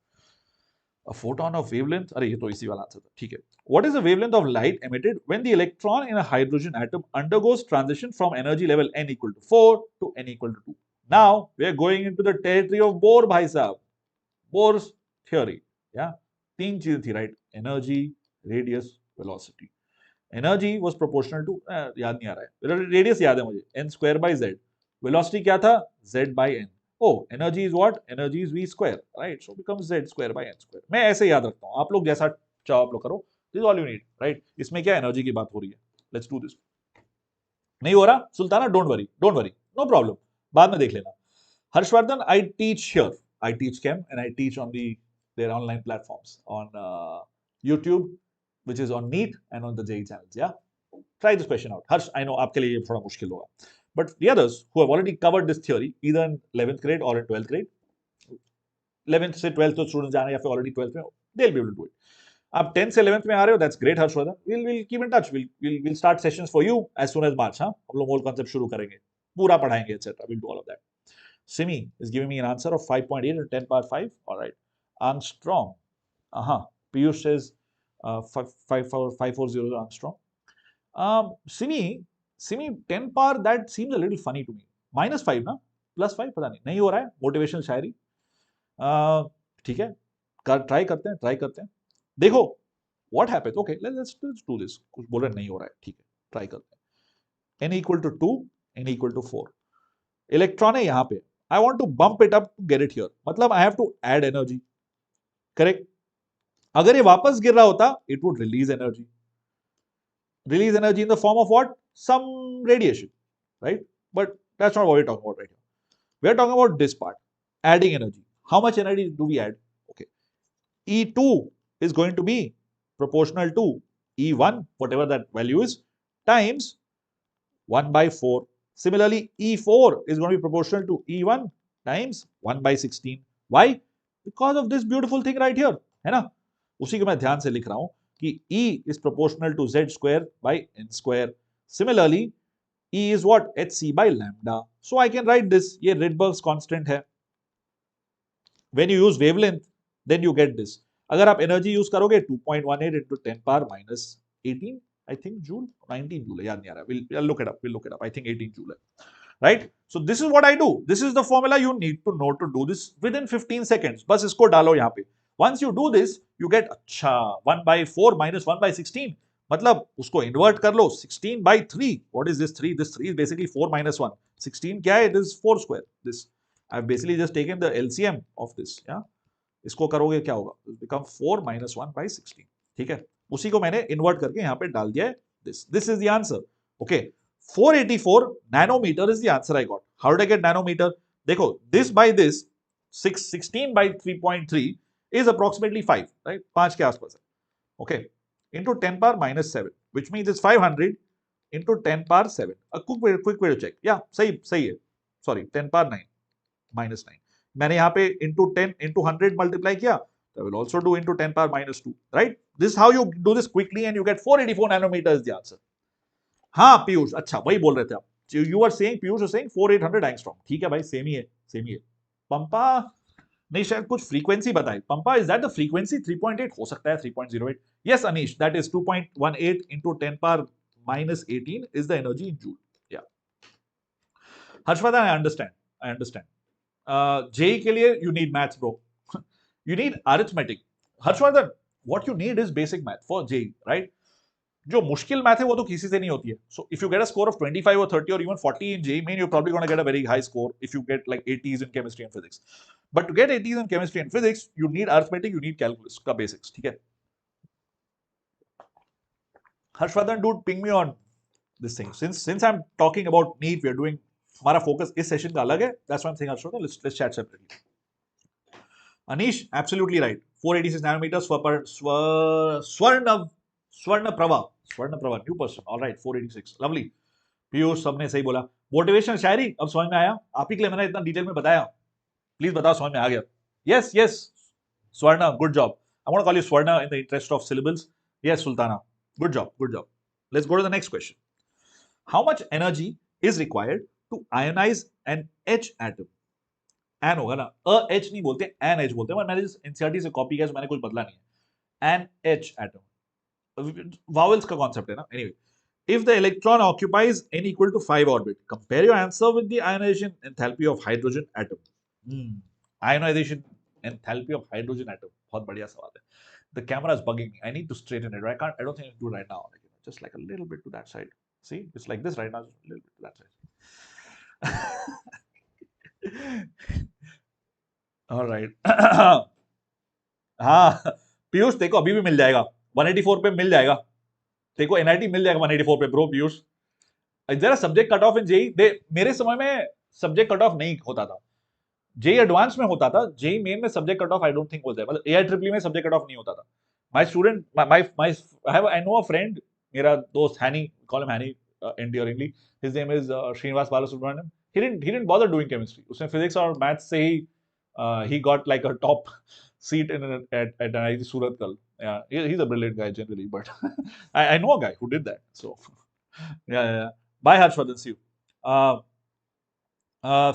A photon of wavelength. अरे ये तो इसी वाला आंसर था. ठीक है. What is the wavelength of light emitted when the electron in a hydrogen atom undergoes transition from energy level n equal to 4 to n equal to 2? Now we are going into the territory of Bohr, bhai sahab. Bohr's theory. Yeah, तीन चीजें थी, right? Energy, radius, velocity. Energy was proportional to याद नहीं आ रहा है, radius याद है मुझे, n square by z. Velocity क्या था? Z by n. Oh, energy is what? Energy is v square, right? So becomes z square by n square. मैं ऐसे याद रखता हूँ, आप लोग जैसा चाहो आप लोग करो. This is all you need, right? इसमें क्या एनर्जी की बात हो रही है. Let's do this. नहीं हो रहा Sultana, don't worry, no problem, बाद में देख लेना. Harshvardhan, I teach here. I teach Chem and I teach on their online platforms on YouTube, which is on NEET and on the JEE channels. Yeah, try this question out. Harsh, I know आपके लिए ये थोड़ा मुश्किल होगा, but the others who have already covered this theory either in 11th grade or in 12th grade, 11th से 12th तो students जाना या फिर already 12th में, they'll be able to do it. आप 10th से 11th में आ रहे हो, that's great Harshvardhan. We'll keep in touch. We'll start sessions for you as soon as March. हाँ, हम लोग mole concept शुरू करेंगे, पूरा पढ़ाएंगे, etc. We'll do all of that. Simi is giving me an answer of 5.8 into 10 power 5. All right. Armstrong. Piyush says 540 Armstrong. Simi 10 power, that seems a little funny to me. -5 ना, +5 पता नहीं हो रहा है. Motivational शायरी. ठीक है, try करते हैं. देखो what happens. Okay, let's do this. कुछ बोल रहे नहीं हो रहा है, ठीक है, ट्राई करते हैं. n equal to 2, n equal to 4. Electron है यहाँ पे. I want to bump it up to get it here. मतलब I have to add energy. Correct? अगर ये वापस गिर रहा होता, it would release energy. release energy in the form of what? Some radiation, right? But that's not what we're talking about right here. We're talking about this part, adding energy. How much energy do we add? Okay. E2 is going to be proportional to E1, whatever that value is, times 1 by 4. Similarly, E4 is going to be proportional to E1 times 1 by 16. Why? Because of this beautiful thing right here. है ना? उसी को मैं ध्यान से लिख रहा हूं कि E is proportional to Z square by N square. Similarly, E is what? Hc by lambda. So I can write this. ये Rydberg's constant है. When you use wavelength, then you get this. अगर आप energy use करोगे 2.18 into 10 power minus 18, I think Joule, 19 Joule, याद नहीं आ रहा. We'll look it up. We'll look it up. I think 18 Joule. Right? So this is what I do. This is the formula you need to know to do this within 15 seconds. बस इसको डालो यहाँ पे. Once you do this, you get अच्छा 1 by 4 minus 1 by 16. मतलब उसको invert कर लो 16 by 3. What is this 3? This 3 is basically 4 minus 1. 16 क्या है? It is 4 square. This I've basically just taken the LCM of this. Yeah. इसको करोगे क्या होगा? It become 4 minus 1 by 16. ठीक है? उसी को मैंने invert करके यहाँ पे डाल दिया है. This is the answer. Okay. 484 nanometer is the answer I got. How did I get nanometer? देखो, this by this 16 by 3.3 is approximately 5, right? 5 के आसपास है. Okay. Into 10 power minus 7, which means it's 500 into 10 power 7. A quick way to check. Yeah, सही है. Sorry, 10 power 9 minus 9. मैंने यहाँ पे into 10 into 100 multiply किया. I will also do into 10 power minus 2, right? This is how you do this quickly and you get 484 nanometer is the answer. हाँ पीयूष, अच्छा वही बोल रहे थे आप. You were saying, Piyush was saying 4800 angstrom. ठीक है भाई, सेम ही है. पंपा नहीं, शायद कुछ फ्रीक्वेंसी बताए. पंपा, is that the frequency? 3.8 हो सकता है, 3.08. Yes, Anish, that is 2.18 into 10 power minus 18 is the energy in joule. Yeah. Harshvardhan, I understand. JEE के लिए you need maths, bro. You need arithmetic. Harshvardhan, what you need is basic math for JEE, right? जो मुश्किल math है वो तो किसी से नहीं होती है. So if you get a score of 25 or 30 or even 40 in JEE main, you're probably going to get a very high score if you get like 80s in chemistry and physics. But to get 80s in chemistry and physics, you need arithmetic, you need calculus का basics. ठीक है? Harshvardhan, dude, ping me on this thing. Since I'm talking about NEET, we're doing, हमारा focus इस session का अलग है. That's why I'm saying, Harshvardhan, let's chat separately. Anish, absolutely right. 486 nanometers Swarna Prava, new person. All right, 486. Lovely. Piyush, सबने सही बोला. Motivational शायरी अब समझ में आया? आप ही के लिए मैंने इतना डिटेल में बताया. प्लीज बताओ समझ में आ गया? Yes. Swarna, good job. I want to call you Swarna in the interest of syllables. Yes, Sultana. Good job. Let's go to the next question. How much energy is required to ionize an H atom? An होगा ना, H नहीं बोलते, an H बोलते हैं. मैंने NCERT से copy किया, मैंने कुछ बदला नहीं है. An H atom. Vowels का concept है ना. Anyway, if the electron occupies n equal to 5 orbit, compare your answer with the ionization enthalpy of hydrogen atom. Ionization enthalpy of hydrogen atom. बहुत बढ़िया सवाल है. The camera is bugging me. I need to straighten it. I don't think I can do it right now. Just like a little bit to that side. See, it's like this right now. Just a little bit to that side. All right. हाँ पीयूष, देखो अभी भी मिल जाएगा. 184 पे मिल जाएगा. देखो NIT मिल जाएगा 184 पे ब्रो. पीयूष, जरा सब्जेक्ट कट ऑफ इन JEE. मेरे समय में सब्जेक्ट कट ऑफ नहीं होता था. JEE एडवांस में होता था. JEE मेन में subject cut off I don't think होता है. मतलब AIEEE में सब्जेक्ट कट ऑफ नहीं होता था. My student, I know a friend, मेरा दोस्त हैनी, कॉल हिम हैनी endearingly. His name is Srinivas Balasubramanian. He didn't bother doing chemistry. उसने फिजिक्स और मैथ्स से ही he got like a top seat at NIT Surathkal. Yeah, he's a brilliant guy generally, but I know a guy who did that. So yeah. Bye Harshvardhan, see you.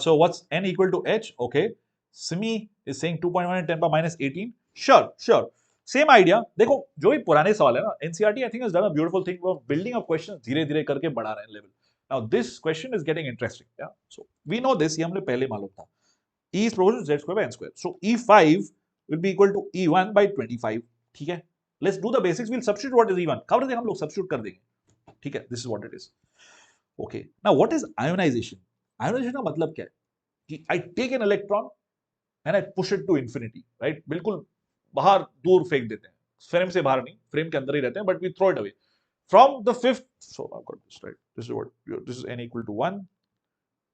So what's n equal to h? Okay, Simi is saying 2.1 and 10 power minus 18. Sure. Same idea. देखो जो भी पुराने सवाल है ना, NCERT I think has done a beautiful thing of building up questions धीरे-धीरे करके बढ़ा रहे हैं level. Now this question is getting interesting. Yeah, so we know this. ये हमने पहले मालूम था. E is proportional to z square by n square. So E5 will be equal to E1 by 25. ठीक है? Let's do the basics. We'll substitute what is E1. कर देंगे हम लोग, substitute कर देंगे. ठीक है? This is what it is. Okay. Now what is ionization? Ionization का मतलब क्या है? कि I take an electron and I push it to infinity. Right? बिल्कुल बाहर दूर फेंक देते हैं. फ्रेम से बाहर नहीं, फ्रेम के अंदर ही रहते हैं, but we throw it away. from the fifth. So I've got this right. This is what this is n equal to 1,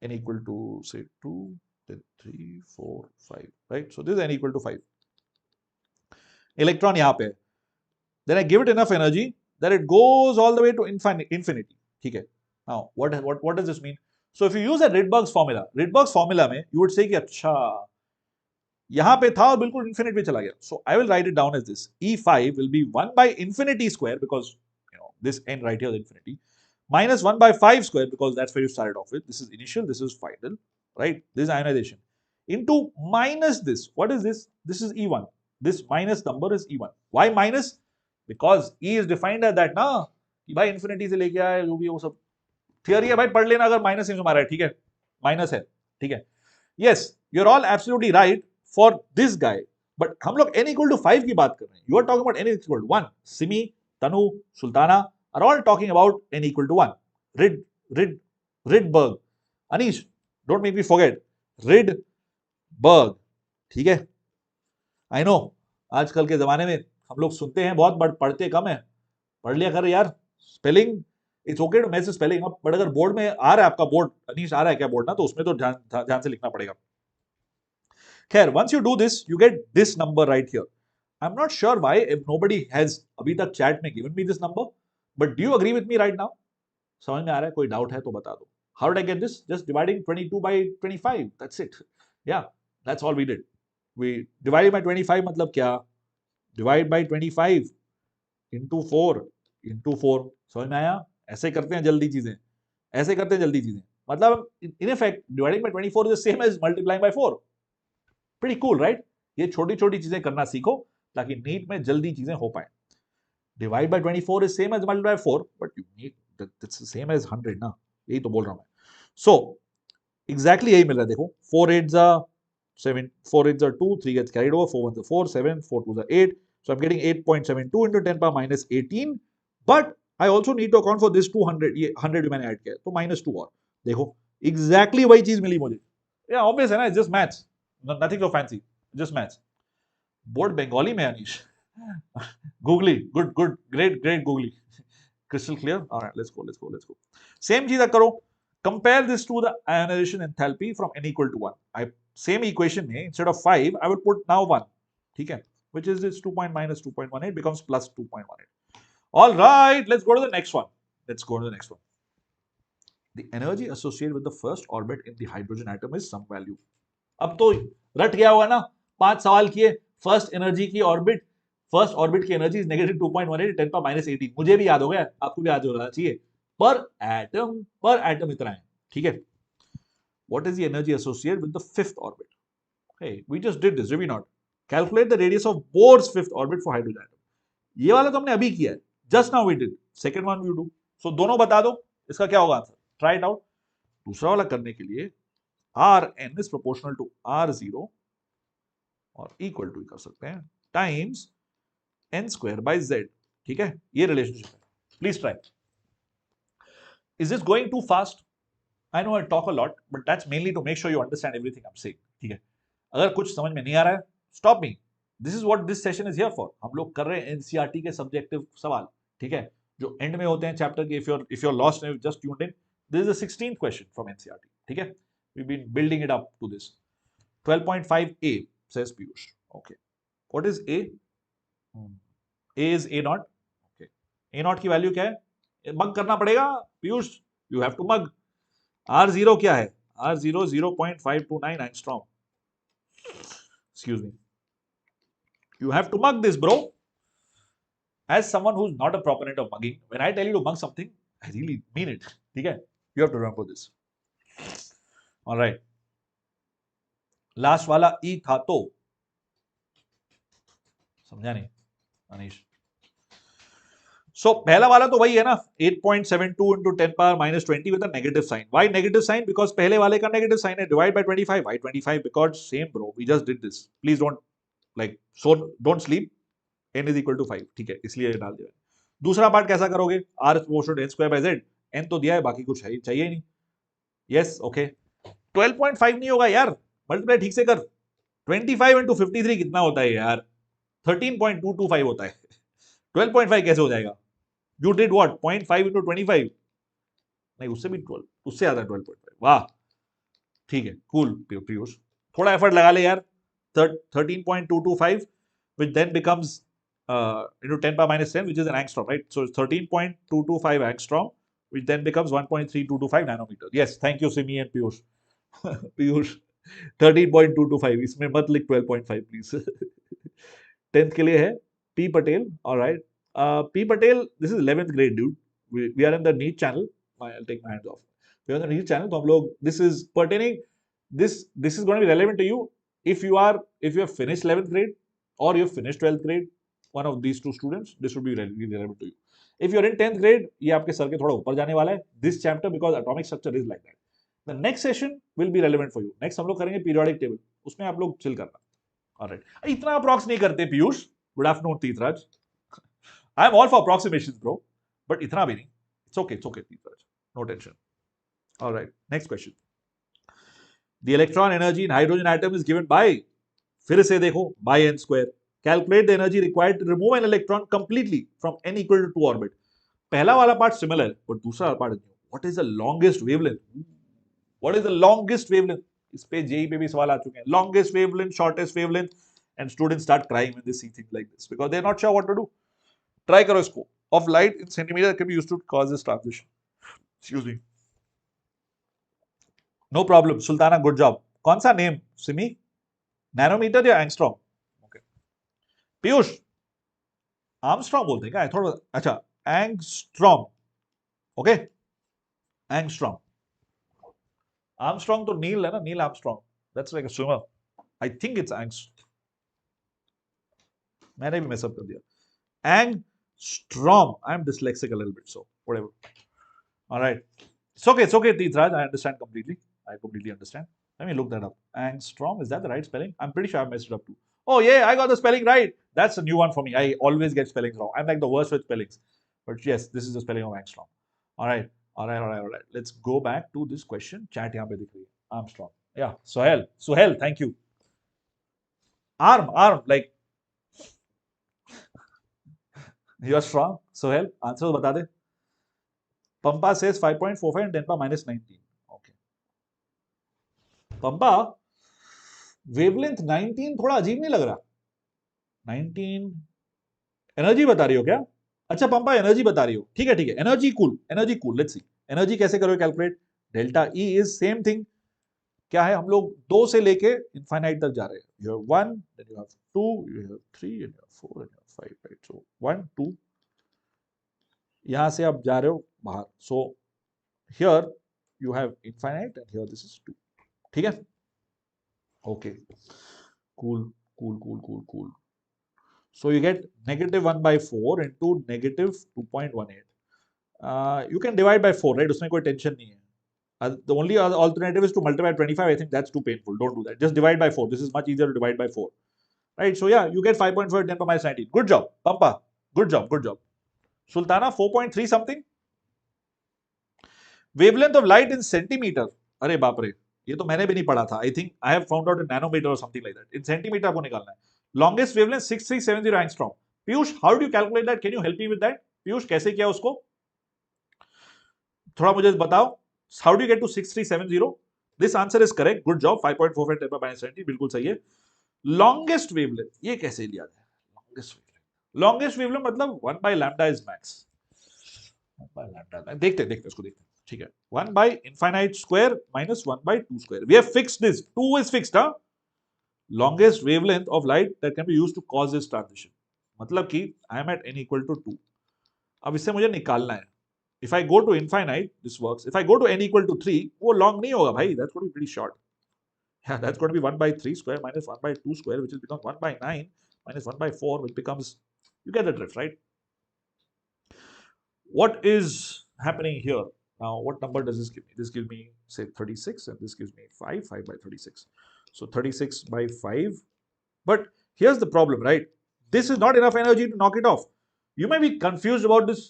n equal to say 2, then 3, 4, 5, right? So this is n equal to 5. Electron यहाँ पे, then I give it enough energy that it goes all the way to infinity. ठीक है? Now what does this mean? So if you use a Rydberg's formula में you would say कि अच्छा यहाँ पे था और बिल्कुल infinite पे चला गया. So I will write it down as this: E5 will be 1 by infinity square, because this n right here is infinity, minus 1 by 5 square, because that's where you started off with. This is initial, this is final, right? This is ionization. Into minus this. What is this? This is E1. This minus number is E1. Why minus? Because E is defined as that ना कि भाई infinity से लेके आए जो भी वो सब थियरी है भाई पढ़ लेना अगर माइनस से मारा है. ठीक है, माइनस है. ठीक है. Yes, you're all absolutely right for this guy. But हम लोग n equal to 5 की बात कर रहे हैं. You are talking about n equal to 1. Simi, Tanu, Sultana are all talking about n equal to 1. Rydberg. Anish, don't make me forget. Rydberg. ठीक है. I know. आजकल के जमाने में हम लोग सुनते हैं बहुत बट पढ़ते कम है. पढ़ लिया कर यार. Spelling it's okay to mess spelling up, but अगर बोर्ड में आ रहा है आपका बोर्ड, अनीश आ रहा है क्या बोर्ड ना, तो उसमें तो ध्यान से लिखना पड़ेगा. खैर, once you do this, you get this number right here. I'm not sure why if nobody has अभी तक चैट में given me this number, but do you agree with me right now? समझ में आ रहा है? कोई डाउट है तो बता दो. How did I get this? Just dividing 22 by 25. That's it. Yeah, that's all we did. We divided by 25 मतलब क्या? Divide by 25 into 4 into 4. समझ में आया? ऐसे करते हैं जल्दी चीजें. ऐसे करते हैं जल्दी चीजें. मतलब in effect, dividing by 24 is the same as multiplying by 4. Pretty cool, right? ये छोटी छोटी चीजें करना सीखो ताकि नीट में जल्दी चीजें हो पाए. Divide by 24 is same as multiply by 4, but you need that's the same as 100 ना. यही तो बोल रहा हूं मैं. So exactly यही मिल रहा है. देखो 4 8s are 7, 4 8s are 2, 3 gets carried over, 4 1s are 4, 7, 4 2s are 8. So I'm getting 8.72 into 10 power minus 18. But I also need to account for this 200. ये 100 भी मैंने ऐड किया तो -2 और. देखो exactly वही चीज मिली मुझे. Yeah, obvious है ना, just maths. Nothing so fancy, just maths. Board Bengali में Anish. Googly, good, great Googly. Crystal clear? All right, let's go. Same चीज करो. Compare this to the ionization enthalpy from n equal to 1. Same equation में instead of 5, I will put now 1. ठीक है? Which is this 2 minus 2.18 becomes plus 2.18. All right, let's go to the next one. The energy associated with the first orbit in the hydrogen atom is some value. अब तो रट गया होगा ना, 5 सवाल किए. फर्स्ट ऑर्बिट की energy is negative 2.18 10 power minus 18. मुझे भी याद हो गया, आपको भी याद होना चाहिए. पर एटम इतना है. ठीक है. What is the energy associated with the fifth orbit? Hey, we just did this, did we not? Calculate the radius of Bohr's fifth orbit for hydrogen atom. ये वाला तो हमने अभी किया है, just now we did. Second one you do. So दोनों बता दो इसका क्या होगा आंसर. Try it out. दूसरा वाला करने के लिए Rn is proportional to R0 और इक्वल टू कर सकते हैं times n square by z. ठीक है, ये रिलेशनशिप है. Please try. Is this going too fast? I know I talk a lot, but that's mainly to make sure you understand everything I am saying. ठीक है, अगर कुछ समझ में नहीं आ रहा है, stop me. This is what this session is here for. हम लोग कर रहे हैं एनसीईआरटी के सब्जेक्टिव सवाल. ठीक है, जो एंड में होते हैं चैप्टर के. If you are lost and just tuned in, this is the 16th question from NCERT. ठीक है, we've been building it up to this. 12.5a says Piyush. Okay, what is a? A is a naught. Okay, a naught की value क्या है? मग करना पड़ेगा Piyush, you have to mug. R0 क्या है? R0 0.529 angstrom. Excuse me. You have to mug this, bro. As someone who's not a proponent of mugging, when I tell you to mug something, I really mean it. ठीक है? You have to remember this. Alright. Last वाला ई था तो समझा नहीं अनीश. सो पहला वाला तो वही है ना, 8.72 into 10 power minus 20 with a negative sign. Why negative sign? Because पहले वाले का negative sign है. Divide by 25. Why 25? Because same bro, we just did this. Please don't sleep. n is equal to 5. ठीक है, इसलिए डाल दिया. दूसरा पार्ट कैसा करोगे? R is proportional to n square by z. n तो दिया है, बाकी कुछ चाहिए नहीं. Yes, okay. 12.5 नहीं होगा यार, मल्टीप्लाई ठीक से कर. 25 into 53 कितना होता है यार? 13.225 होता है. 12.5 कैसे हो जाएगा? You did what? 0.5 into 25? नहीं, उससे भी 12, उससे ज्यादा 12.5. वाह, ठीक है, cool पीयूष, थोड़ा एफर्ट लगा ले यार. 13.225, which then becomes into 10 power minus 10, which is an angstrom, right? So it's 13.225 angstrom, which then becomes 1.3225 nanometer. Yes, thank you, Simi and Piyush. Piyush, 13.225, इसमें मत लिख 12.5 please. 10th के लिए है P Patel. All right, P Patel, this is 11th grade, dude. We are in the NEET channel. I'll take my hands off. We are in the NEET channel. तो हम लोग, this is pertaining, this is going to be relevant to you if you have finished 11th grade or you have finished 12th grade. One of these two students, this would be really relevant to you. If you're in 10th grade, ये आपके sir के थोड़ा ऊपर जाने वाला है. This chapter, because atomic structure is like that. The next session will be relevant for you. Next हम लोग करेंगे periodic table. उसमें आप लोग chill करना. Alright. इतना approx नहीं करते Piyush. Good afternoon, Teethraj. I am all for approximations, bro. But इतना भी नहीं. It's okay, Teethraj. No tension. Alright. Next question. The electron energy in hydrogen atom is given by, फिर से देखो, by n square. Calculate the energy required to remove an electron completely from n equal to 2 orbit. पहला वाला part similar, but दूसरा part is new. What is the longest wavelength? What is the longest wavelength? इस पे JEE पे भी सवाल आ चुके हैं. Longest wavelength, shortest wavelength, and students start crying when they see things like this because they're not sure what to do. Try करो इसको. Of light in centimeter can be used to cause this transition. Excuse me. No problem. Sultana, good job. कौन सा name? Simi? Nanometer या angstrom? Okay. Piyush, Armstrong बोलते हैं क्या? थोड़ा अच्छा, एंगस्ट्रॉम. Okay, angstrom. आर्मस्ट्रॉन्ग तो नील है ना, Neil Armstrong. That's like a swimmer. I think it's angstrom. मैंने भी मिसअप कर दिया. Angstrom. I am dyslexic a little bit, so whatever. Alright, it's okay Teethraj, I understand completely. I completely understand. Let me look that up. Angstrom, is that the right spelling? I'm pretty sure I messed it up too. Oh yeah, I got the spelling right. That's a new one for me. I always get spellings wrong. I'm like the worst with spellings. But yes, this is the spelling of angstrom. All right. Let's go back to this question. Chat yahan pe dikh rahi hai. Armstrong. Yeah, Suhail, thank you. Arm, like you are strong. Suhail, answer bata de. Pampa says 5.45 and 10 power minus 19. Okay. Pampa, wavelength 19 थोड़ा अजीब नहीं लग रहा? 19 energy बता रही हो क्या? अच्छा पंपा, एनर्जी बता रही हो. ठीक है, energy cool. Let's see energy कैसे करोगे calculate. Delta E is same thing. क्या है, हम लोग 2 से लेके इनफाइनाइट तक जा रहे हैं. You have 1, then you have 2, you have 3, and you have 4, and you have 5, right? So 1 2, यहां से आप जा रहे हो बाहर. So here you have infinite and here this is 2. ठीक है, okay, cool. So you get negative 1 by 4 into negative 2.18. You can divide by 4, right? उसमें कोई टेंशन नहीं है. The only other alternative is to multiply 25. I think that's too painful. Don't do that. Just divide by 4. This is much easier to divide by 4, right? So yeah, you get 5.4 10 power minus 19. Good job, Pampa. Good job. Sultana, 4.3 something. Wavelength of light in centimeter. अरे बाप रे, ये तो मैंने भी नहीं पढ़ा था. I think I have found out in nanometre और something like that. In centimetre आपको निकालना है. Longest wavelength 6370 angstrom. Piyush, how do you calculate that? Can you help me with that? Piyush, कैसे किया उसको? थोड़ा मुझे बताओ. How do you get to 6370? This answer is correct. Good job. 5.45 10 power minus 19 बिल्कुल सही है. लॉन्गेस्ट वेवलेंथ, ये कैसे लिया जाए? लॉन्गेस्ट वेवलेंथ मतलब 1 by lambda is max. 1 by lambda. देखते इसको देखते. ठीक है, 1 by infinite square minus 1 by 2 square. We have fixed this. 2 is fixed, huh? Longest wavelength of light that can be used to cause this transition. मतलब कि I am at n equal to 2. अब इससे मुझे निकालना है. If I go to infinite, this works. If I go to n equal to 3, वो long नहीं होगा भाई. That's going to be pretty short. Yeah, that's going to be 1 by 3 square minus 1 by 2 square, which will become 1 by 9 minus 1 by 4, which becomes, you get the drift, right? What is happening here? Now, what number does this give me? This gives me, say, 36, and this gives me 5 by 36. So 36 by 5. But here's the problem, right? This is not enough energy to knock it off. You may be confused about this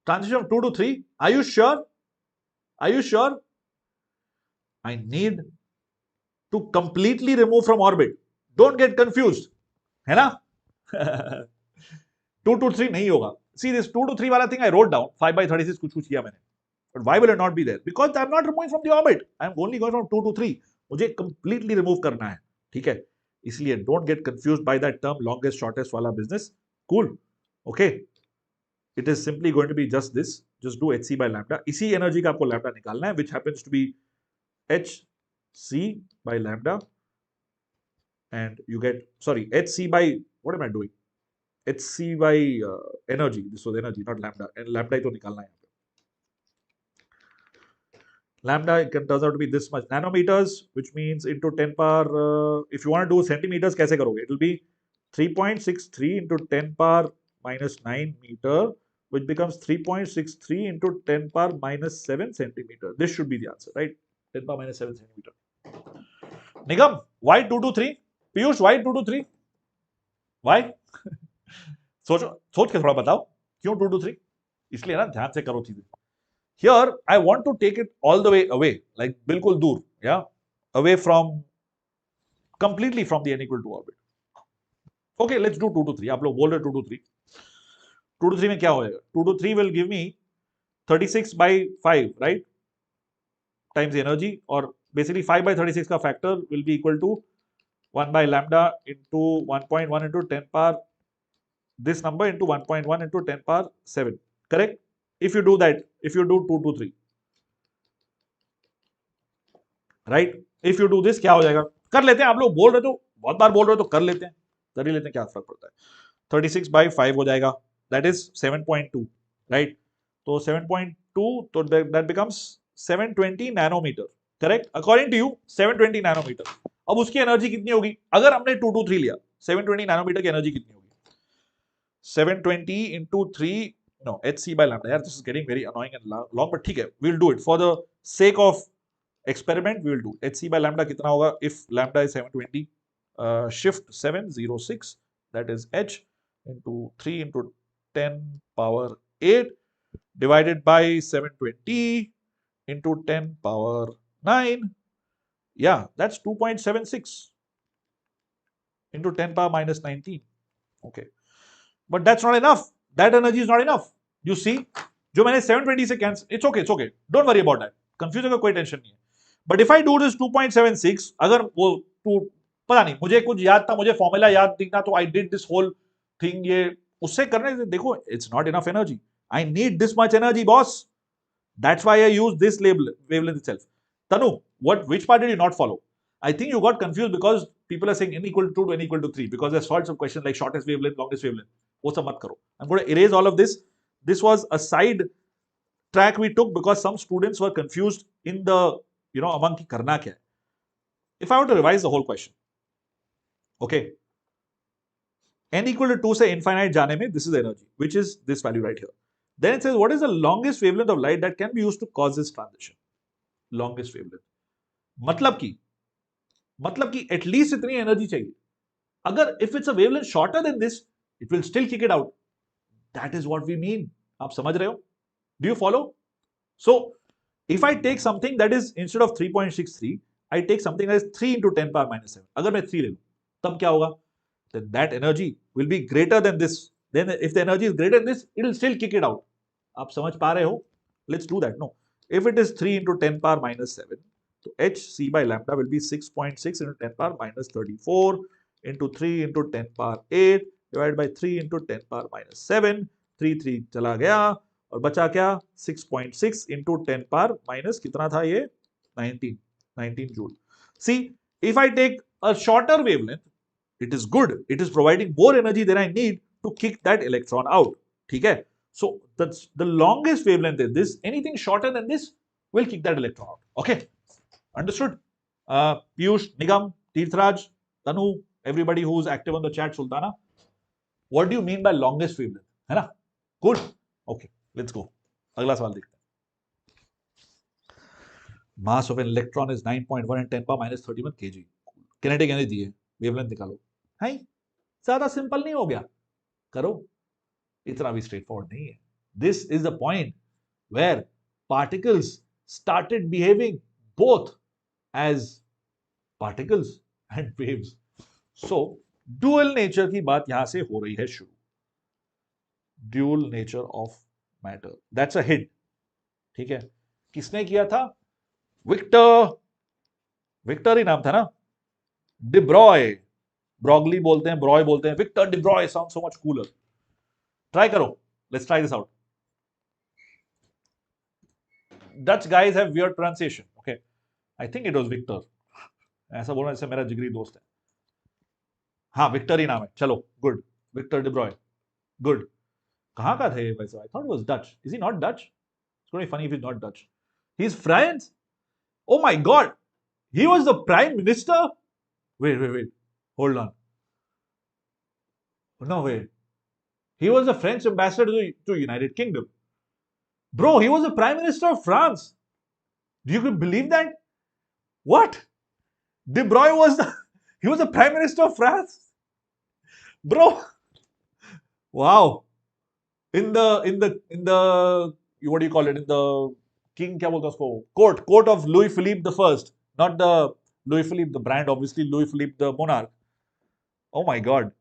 transition of 2 to 3. Are you sure? I need to completely remove from orbit. Don't get confused. है ना? 2 to 3 नहीं होगा. see this 2 to 3 वाला thing I wrote down 5 by 36 कुछ किया मैंने, but why will it not be there? Because I'm not removing from the orbit, I'm only going from 2 to 3. मुझे completely remove करना है, ठीक है? इसलिए don't get confused by that term longest shortest वाला business. Cool, okay? It is simply going to be just this. Just do hc by lambda. इसी energy का आपको lambda निकालना है, which happens to be hc by lambda, and you get, sorry, hc by, what am I doing? hc by energy. This was energy, not lambda. And lambda ही तो निकालना है यहाँ पे. Lambda turns out to be this much nanometers, which means into 10 power. If you want to do centimeters, कैसे करोगे? It will be 3.63 into 10 power minus 9 meter, which becomes 3.63 into 10 power minus 7 centimeter. This should be the answer, right? 10 power minus 7 centimeter. Nigam, why 2 to 3? Piyush, why 2 to 3? Why? सोच के थोड़ा बताओ क्यों 2 to 3? इसलिए ना ध्यान से करो चीजें. Here I want to take it all the way away, like बिल्कुल दूर, yeah, away from, completely from the n equal to orbit. Okay, let's do 2 to 3. आप लोग बोल रहे 2 to 3. 2 to 3 में क्या होएगा? 2 to 3 will give me 36 by 5, right? Times the energy, or basically 5 by 36 का factor will be equal to 1 by lambda into 1.1 into 10 power, this number into 1.1 into 10 power 7. Correct? If you do that, if you do 2 to 3, right? If you do this, क्या हो जाएगा? कर लेते हैं, आप लोग बोल रहे तो, बहुत बार बोल रहे हो तो कर लेते हैं, कर ही लेते हैं, क्या फर्क पड़ता है? 36 by 5 हो जाएगा, that is 7.2, right? तो 7.2, तो that becomes 720 nanometer, correct? According to you, 720 nanometer. अब उसकी एनर्जी कितनी होगी? अगर हमने 2 to 3 लिया, 720 नैनोमीटर की एनर्जी कितनी होगी? 720 into 3, no, hc by lambda. This is getting very annoying and long, but ठीक है, we'll do it for the sake of experiment. We will do hc by lambda कितना होगा? If lambda is 720, shift 706, that is h into 3 into 10 power 8 divided by 720 into 10 power 9. Yeah, that's 2.76 into 10 power minus 19. Okay, but that's not enough. That energy is not enough. You see, जो मैंने 720 से cancel, it's okay. Don't worry about that. Confuse का कोई tension नहीं है. But if I do this 2.76, अगर वो पता नहीं, मुझे कुछ याद था, मुझे फॉर्मूला याद दिखना, तो I did this whole thing, ये उससे करने से देखो, it's not enough energy. I need this much energy, boss. That's why I use this label, wavelength itself. Tanu, which part did you not follow? I think you got confused because people are saying n equal to 2 to n equal to 3 because there's sorts of questions like shortest wavelength, longest wavelength. वो सब मत करो. I'm going to erase all of this. This was a side track we took because some students were confused in the, among ki karna kya hai. If I were to revise the whole question, okay, n equal to 2 से infinite जाने में, this is energy, which is this value right here. Then it says, what is the longest wavelength of light that can be used to cause this transition? Longest wavelength. मतलब कि at least इतनी energy चाहिए. अगर if it's a wavelength shorter than this, it will still kick it out. That is what we mean. आप समझ रहे हो? Do you follow? So, if I take something that is instead of 3.63, I take something that is 3 into 10 power minus 7. अगर मैं 3 ले लूं, तब क्या होगा? Then that energy will be greater than this. Then if the energy is greater than this, it will still kick it out. आप समझ पा रहे हो? Let's do that. No. If it is 3 into 10 power minus 7, so hc by lambda will be 6.6 into 10 power minus 34 into 3 into 10 power 8 divided by 3 into 10 power minus 7. 3 चला गया और बचा क्या? 6.6 into 10 power minus कितना था ये? 19 joule. See, if I take a shorter wavelength, it is good. It is providing more energy than I need to kick that electron out. ठीक है? So that's the longest wavelength is this. Anything shorter than this will kick that electron out. Okay, understood? Piyush, Nigam, Tirthraj, Tanu, everybody who's active on the chat, Sultana. What do you mean by longest wavelength? है ना? Good. Okay, let's go. अगला सवाल देखते हैं. Mass of an electron is 9.1 and 10 power minus 31 kg. Kinetic energy है. Wavelength निकालो. है? ज़्यादा simple नहीं हो गया? करो. इतना भी straightforward नहीं है. This is the point where particles started behaving both as particles and waves. So, dual nature की बात यहां से हो रही है शुरू. Dual nature of matter, that's a hit. ठीक है, किसने किया था? विक्टर, विक्टर ही नाम था ना, डिब्रॉय, ब्रॉगली बोलते हैं, ब्रॉय बोलते हैं, Victor de Broglie sound so much cooler. Try करो, let's try this out. Dutch guys have weird pronunciation, okay, I think it was Victor, ऐसा बोलना जैसे मेरा जिगरी दोस्त है। हाँ, विक्टर ही नाम है, चलो गुड, विक्टर डिब्रॉय, गुड। कहाँ का था ये वैसे? I thought it was Dutch, is he not Dutch? It's gonna be funny if he is not Dutch, he is French, oh my god, he was the prime minister. Wait, hold on, no way, he was the French ambassador to United Kingdom, bro. He was the prime minister of France. Do you believe that? What? De Broglie was the he was the prime minister of France, bro. Wow. In the what do you call it, in the king, क्या बोलते हैं उसको, court of Louis Philippe the First, not the Louis Philippe the brand, obviously Louis Philippe the monarch. Oh my god.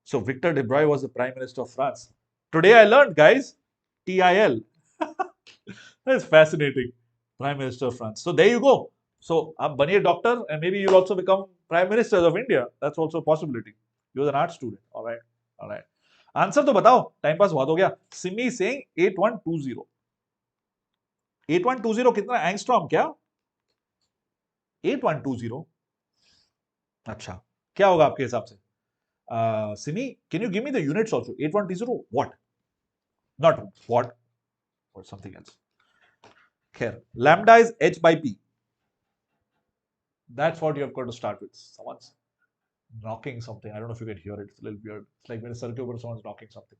So Victor de Broglie was the prime minister of France. Today I learned, guys, TIL. That's fascinating. Prime Minister of France. So there you go. So आप बनिए doctor and maybe you'll also become prime minister of India. That's also a possibility. You're an art student. All right. All right. Answer तो बताओ. Time pass बहुत हो गया. Simi saying 8120. 8120 कितना angstrom? क्या 8120? अच्छा, क्या होगा आपके हिसाब से? Simi, can you give me the units also? 8120 what? Not what? Or something else. Here, lambda is h by p. That's what you have got to start with. Someone's knocking something. I don't know if you can hear it. It's a little weird. It's like when a circuit over someone's knocking something.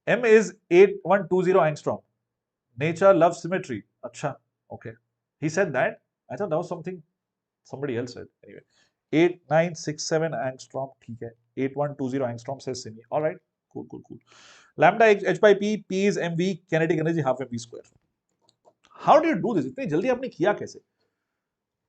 M is 8120 angstrom. Nature loves symmetry. Acha. Okay. He said that. I thought that was something somebody else said. Anyway. 8967 angstrom. ठीक है. 8120 angstrom says Simi. All right. Cool. Lambda h by p. P is mv. Kinetic energy half mv square. How do you do this? इतनी जल्दी आपने किया कैसे?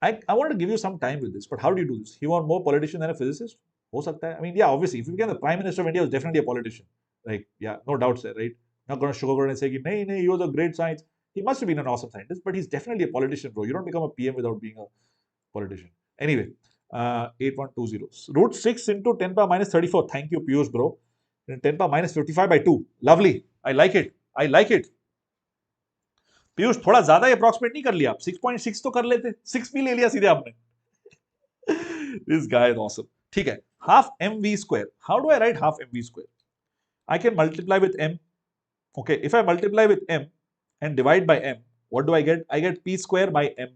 I want to give you some time with this, but how do you do this? You are more politician than a physicist? हो सकता है. I mean, yeah, obviously, if you become the Prime Minister of India, was definitely a politician. Like, yeah, no doubts there, right? Not going to sugarcoat and say, no, he was a great science. He must have been an awesome scientist, but he's definitely a politician, bro. You don't become a PM without being a politician. Anyway, 8120. Root 6 into 10 power minus 34. Thank you, Piyush, bro. 10 power minus 55 by 2. Lovely. I like it. Piyush थोड़ा ज्यादा approximate नहीं कर लिया आप? 6.6 तो कर लेते, 6 भी ले लिया सीधे आपने. This guy is awesome. ठीक है, half mv square. How do I write half mv square? I can multiply with m. Okay, if I multiply with m and divide by m, what do I get? I get p square by m.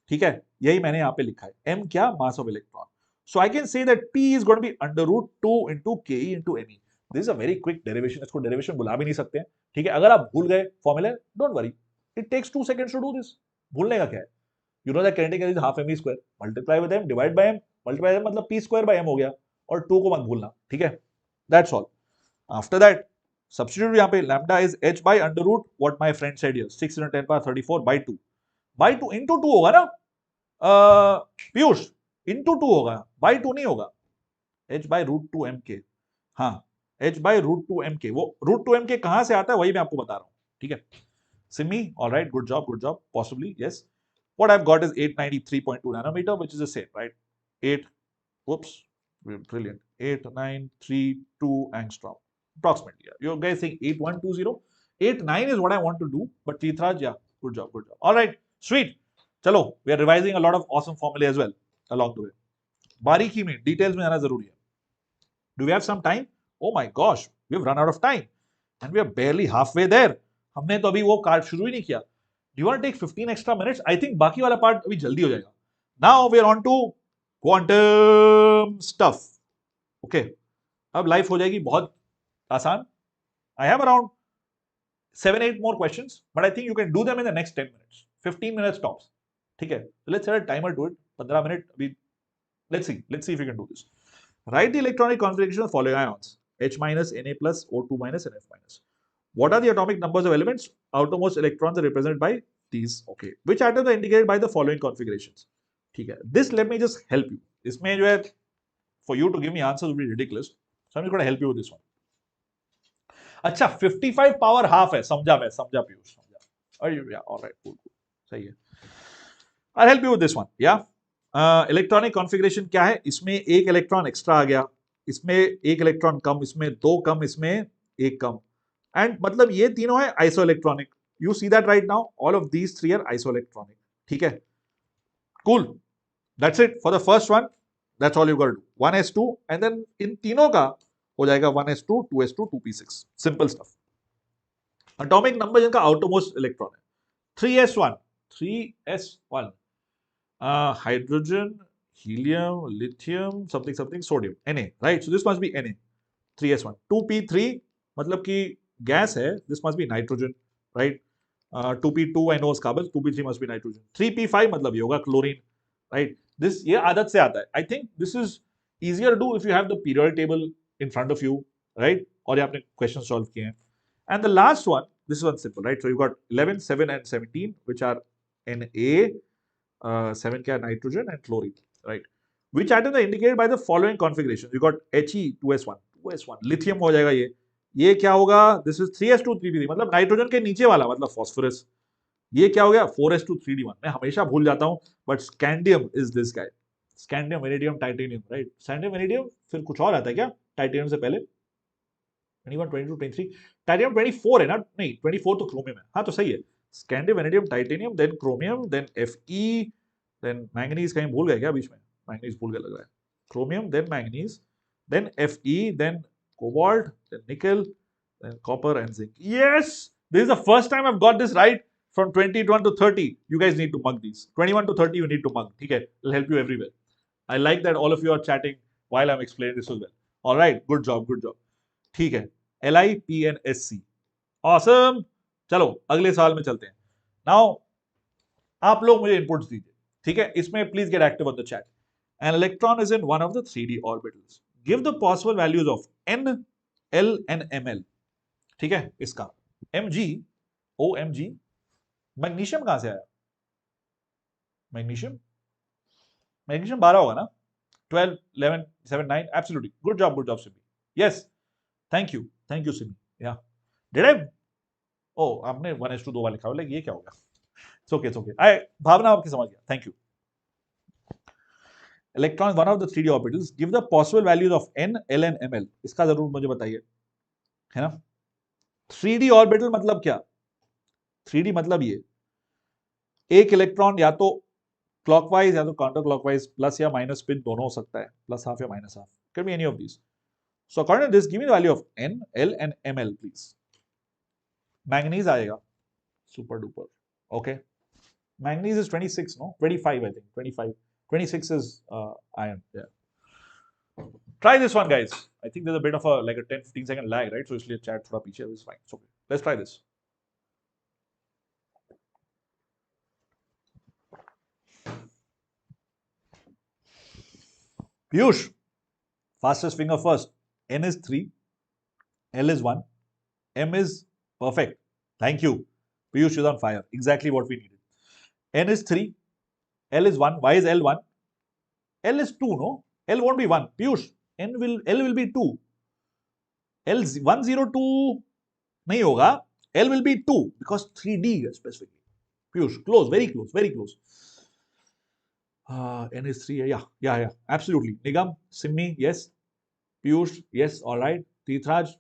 ठीक है, यही मैंने यहाँ पे लिखा है. m क्या? Mass of electron. So I can say that p is going to be under root 2 into ke into me. This is a very quick derivation. इसको derivation बुला भी नहीं सकते हैं. ठीक है, अगर आप भूल गए formula, don't worry. It takes 2 seconds to do this. भूलने का क्या है? You know that kinetic energy is half mv square. Multiply with m, divide by m. Multiply with m मतलब p square by m हो गया. और 2 को मत भूलना. ठीक है? That's all. After that, substitute यहाँ पे lambda is h by under root what my friend said here. 6 into 10 power 34 by 2. By 2 into 2 होगा ना? पीयूष, into 2 होगा. By 2 नहीं होगा. h by root 2 mk. हाँ, h by root 2 mk. वो root 2 mk कहाँ से आता है वही मैं आपको बता रहा हूँ. ठीक है? Simi, all right, good job, possibly, yes. What I've got is 893.2 nanometer, which is the same, right? 8, whoops, brilliant, 8932 angstrom, approximately. Yeah. You guys saying 8120? 89 is what I want to do, but Cheethraj, yeah, good job. All right, sweet. Chalo, we are revising a lot of awesome formulae as well along the way. Bariki mein, details mein aana zaruri hai. Do we have some time? Oh my gosh, we have run out of time, and we are barely halfway there. हमने तो अभी वो card शुरू ही नहीं किया. Do you want to take 15 extra minutes? I think बाकी वाला part अभी जल्दी हो जाएगा. Now we are on to quantum stuff. Okay. अब लाइफ हो जाएगी बहुत आसान. I have around 7-8 more questions, but I think you can do them in the next 10 minutes. 15 minutes tops. ठीक है. So let's set a timer to it. 15 minute अभी. Let's see if we can do this. Write the electronic configuration of the following ions: H minus, Na plus, O2 minus, and F minus. What are the atomic numbers of elements? Outermost electrons are represented by these. Okay. Which atoms are indicated by the following configurations? ठीक है. This let me just help you. इसमें जो है, for you to give me answers would be ridiculous. So I'm just going to help you with this one. अच्छा 55 power half है, समझा मैं, समझा पीयूष, समझा। अरे या ऑलराइट, कूल, सही है। I help you with this one, या इलेक्ट्रॉनिक कॉन्फ़िगरेशन क्या है, इसमें एक इलेक्ट्रॉन एक्स्ट्रा आ गया, इसमें एक इलेक्ट्रॉन कम, इसमें दो कम, इसमें एक कम, एंड मतलब ये तीनों है isoelectronic. You see that right now, all of these three are isoelectronic, ठीक है, cool. That's it for the first one, that's all you got to 1s2, and then in तीनों का हो जाएगा 1s2 2s2 2p6, simple stuff. Atomic number जिनका outermost electron है 3s1, 3s1, hydrogen, helium, lithium, something, something, sodium, Na, right? So this must be Na, 3s1. 2p3 मतलब कि gas है, this must be nitrogen, right? 2p2 I know is carbon, 2p3 must be nitrogen. 3p5 मतलब ये होगा chlorine, right? This ये आदत से आता है. I think this is easier to do if you have the periodic table in front of you, right? और ये आपने question solve किए हैं. And the last one, this one simple, right? So you got 11, 7 and 17 which are Na, 7 क्या nitrogen and chlorine, right? Which atoms are indicated by the following configuration? You got He 2s1, 2s1, lithium हो जाएगा ये क्या होगा? This is 3s2 3p3, मतलब nitrogen के नीचे वाला, मतलब फॉस्फोरस। ये क्या हो गया? 4s2 3d1, मैं हमेशा भूल जाता हूँ, but scandium is this guy, scandium, vanadium, titanium, right? Scandium, vanadium, फिर कुछ और आता है क्या टाइटेनियम से पहले? 21, 22, 23, टाइटेनियम 24 है ना? नहीं, 24 तो क्रोमियम है, हाँ तो सही है। Scandium, vanadium, titanium, then chromium, then Fe, then manganese, कहीं भूल गए क्या बीच में? मैंगनीज भूल गया लग रहा है। Chromium, then manganese, then Fe, then cobalt, then nickel, then copper and zinc. Yes, this is the first time I have got this right. From 21 to 30, you guys need to mug these. 21 to 30, you need to mug. ठीक है, it'll help you everywhere. I like that all of you are chatting while I'm explaining this as well. All right, good job, good job. ठीक है, LIPNSC, awesome. चलो अगले सवाल में चलते हैं। नाउ आप लोग मुझे इनपुट्स दीजिए, ठीक है? इसमें please get active on the chat. An electron is in one of the 3D orbitals, give the possible values of N, L and ML, ठीक है? इसका Mg, OMG, मैग्नीशियम कहां से आया? मैग्नीशियम, मैग्नीशियम 12 होगा ना? 12, 11, 7, 9, absolutely, good job Simi, yes, thank you Simi, या did I, ओ आपने 1s2 2 वाला लिखा हुआ, ये क्या होगा? इट्स ओके, आई भावना आपकी समझ गया, thank you. Electron one of the 3D orbitals, give the possible values of N, L and ML, इसका जरूर मुझे बताइए, है ना? 3D ऑर्बिटल मतलब क्या? 3D मतलब ये एक इलेक्ट्रॉन या तो क्लॉकवाइज या तो काउंटर क्लॉकवाइज, प्लस या माइनस स्पिन दोनों हो सकता है, प्लस हाफ या minus half, can be any of this. So according to this, give me the value of N, L and ML please. Manganese आएगा, super duper, okay. Manganese is 26, no 25 I think, 25, 26 is iron, yeah. Try this one guys, I think there's a bit of a like a 10-15 second lag, right? So इसलिए chat थोड़ा पीछे is fine, it's okay, let's try this. Piyush, fastest finger first. N is 3, L is 1, M is perfect, thank you. Piyush is on fire, exactly what we needed. N is 3, L is 1, why is L 1? L is 2, no? L won't be 1. Piyush, L will be 2. L 102 नहीं होगा, L will be 2 because 3D specifically. Piyush, close, very close, very close. N is 3, yeah, absolutely. Nigam, Simmi, yes. Piyush, yes, all right. Tirthraj,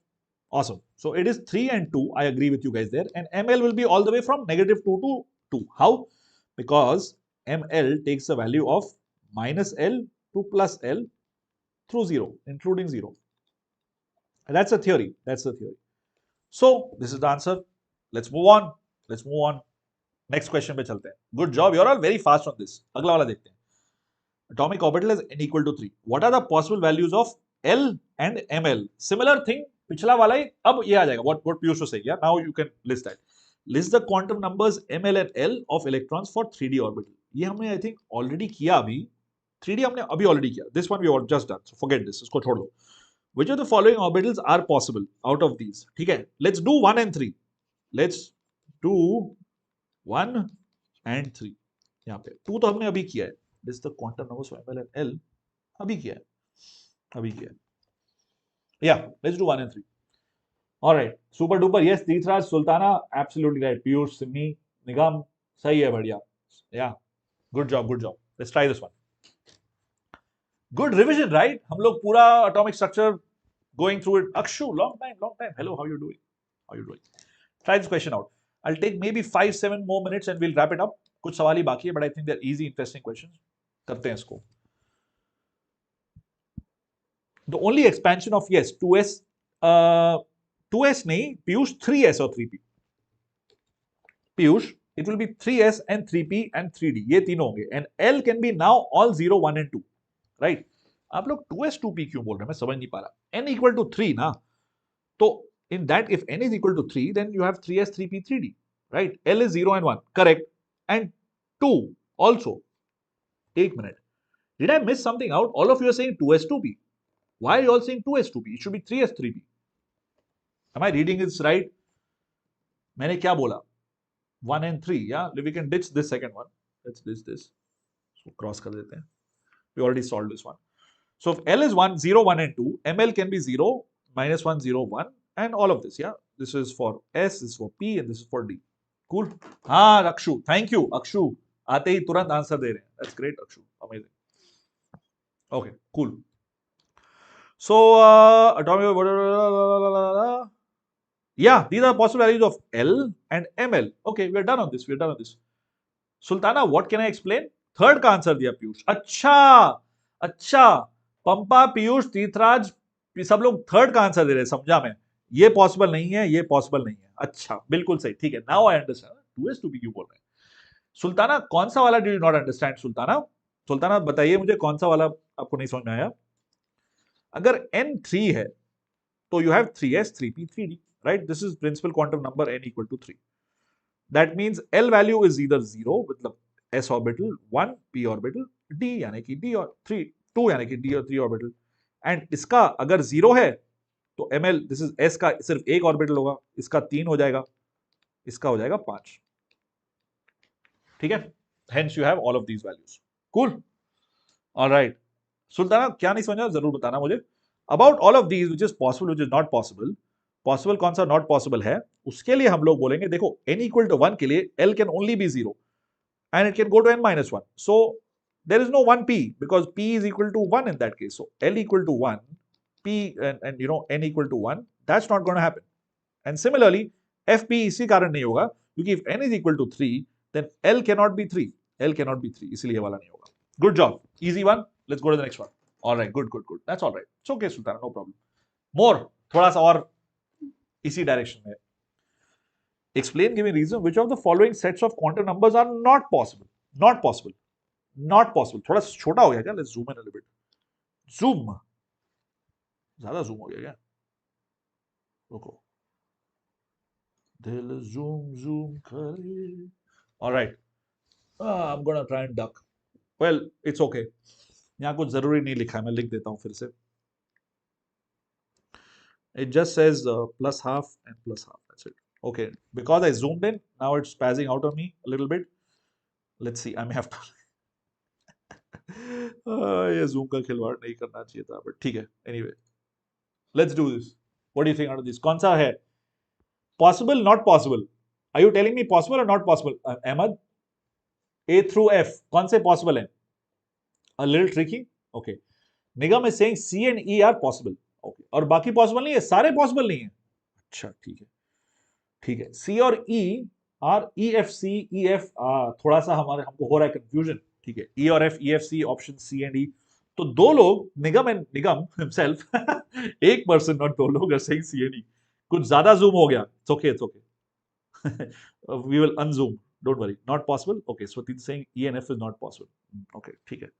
awesome. So it is 3 and 2, I agree with you guys there. And ML will be all the way from -2 to 2. How? Because ML takes the value of minus L to plus L through 0, including 0. And that's a theory. So this is the answer. Let's move on. Next question पे चलते हैं. Good job. You're all very fast on this. अगला वाला देखते हैं. Atomic orbital is n equal to 3. What are the possible values of L and ML? Similar thing. पिछला वाला ही अब ये आ जाएगा. What Piyush was saying. Yeah. Now you can list that. List the quantum numbers ML and L of electrons for 3D orbital. ये हमने I think already किया अभी. 3D हमने अभी already किया. This one we have just done. So forget this. इसको छोड़ दो. Which of the following orbitals are possible out of these? ठीक है. Let's do 1 and 3. Let's do 1 and 3. यहाँ पे 2 तो हमने अभी किया है. This is the quantum numbers for ML and L. अभी किया है. Yeah, let's do 1 and 3. Alright, super duper, yes Tirthraj, Sultana, absolutely right, Piyush, Simi, Nigam, सही है, बढ़िया, या good job, good job, let's try this one. Good revision, right? हम लोग पूरा atomic structure going through it. Akshu, long time. Hello, how you doing? How you doing? Try this question out. I'll take maybe 5-7 more minutes and we'll wrap it up. कुछ सवाल ही बाकी है, but I think they're easy, interesting questions. करते हैं इसको. The only expansion of yes, 2s, 2s नहीं, Piyush, 3s और 3p. Piyush, it will be 3s and 3p and 3d. ये तीनों होंगे. And L can be now all 0, 1 and 2. Right? आप लोग 2s 2p क्यों बोल रहे हैं? मैं समझ नहीं पा रहा. n equal to 3 ना, तो in that if n is equal to 3, then you have 3s 3p 3d, right? L is 0 and 1, correct, and 2 also. Take minute, did I miss something out? All of you are saying 2s 2p. Why are you all saying 2s 2p? It should be 3s 3p. Am I reading this right? मैंने क्या बोला? 1 and 3, yeah? We can ditch this second one. Let's ditch this. So cross कर देते हैं. We already solved this one. So if L is 1, 0, 1 and 2, ML can be 0, -1, 0, 1 and all of this, yeah? This is for S, this is for P and this is for D. Cool? हाँ, Akshu, thank you, Akshu. आते ही तुरंत answer दे रहे हैं. That's great, Akshu. Amazing. Okay, cool. So, yeah, these are possible values of L and ML. Okay, we are done on this. We are done on this. Sultana, what can I explain? Third का answer दिया पीयूष. अच्छा, पंपा, पीयूष, तीर्थराज, सब लोग third का answer दे रहे हैं. समझा मैं, ये पॉसिबल नहीं है, ये पॉसिबल नहीं है. अच्छा, बिल्कुल सही, ठीक है. Now I understand. 2s 2p क्यों बोल रहे हैं? सुल्ताना, कौन सा वाला do you not understand? Sultana बताइए मुझे, कौन सा वाला आपको नहीं समझ में आया? अगर n 3 है तो you have 3s 3p 3d, right? This is principal quantum number n equal to 3. That means L value is either 0 मतलब s orbital, 1 p orbital, d यानी कि d और 3 2 यानी कि d और 3 ऑर्बिटल. एंड इसका अगर 0 है तो ml, दिस इज s का सिर्फ एक ऑर्बिटल होगा, इसका 3 हो जाएगा, इसका हो जाएगा 5. ठीक है? Hence you have all of these values. Cool? All right. Sultana, क्या नहीं समझा जरूर बताना मुझे. About all of these, which is possible, which is not possible, possible कौन सा not possible है, उसके लिए हम लोग बोलेंगे, देखो n equal to 1 के लिए L can only be 0 and it can go to n minus 1. So there is no 1p because p is equal to 1 in that case. So L equal to 1, p and you know n equal to 1, that's not going to happen. And similarly, fp इसी कारण नहीं होगा क्योंकि if n is equal to 3, then L cannot be 3. L cannot be 3, इसलिए ये वाला नहीं होगा. Good job, easy one. Let's go to the next one. All right, good. That's all right. It's okay, Sultana, no problem. More, थोड़ा सा और इसी direction में. Explain, give me reason which of the following sets of quantum numbers are not possible. Not possible. थोड़ा छोटा हो गया क्या? Let's zoom in a little bit. Zoom. ज्यादा zoom हो गया क्या? रुको. दिल zoom करे. All right. I'm gonna try and duck. Well, it's okay. यहाँ कुछ जरूरी नहीं लिखा है, मैं लिख देता हूँ फिर से. It just says plus half and plus half. That's it. Okay. Because I zoomed in, now it's spazzing out on me a little bit. Let's see. I may have to. ये zoom का खिलवाड़ नहीं करना चाहिए था, but ठीक है. Anyway, let's do this. What do you think out of this? कौन सा है? Possible, not possible. Are you telling me possible or not possible? Ahmed, A through F, कौन से possible हैं? A little tricky. Okay. Nigam is saying C and E are possible. Okay. और बाकी possible नहीं है, सारे possible नहीं है. अच्छा, ठीक है. C और E are EFC, EF. थोड़ा सा हमको हो रहा है confusion. ठीक है. E और F, EFC, option C and E. तो दो लोग, निगम himself, एक person, not दो लोग are saying C and E. कुछ ज्यादा zoom हो गया. It's okay. We will unzoom. Don't worry. Not possible. Okay. So he's saying E and F is not possible. Okay. ठीक है.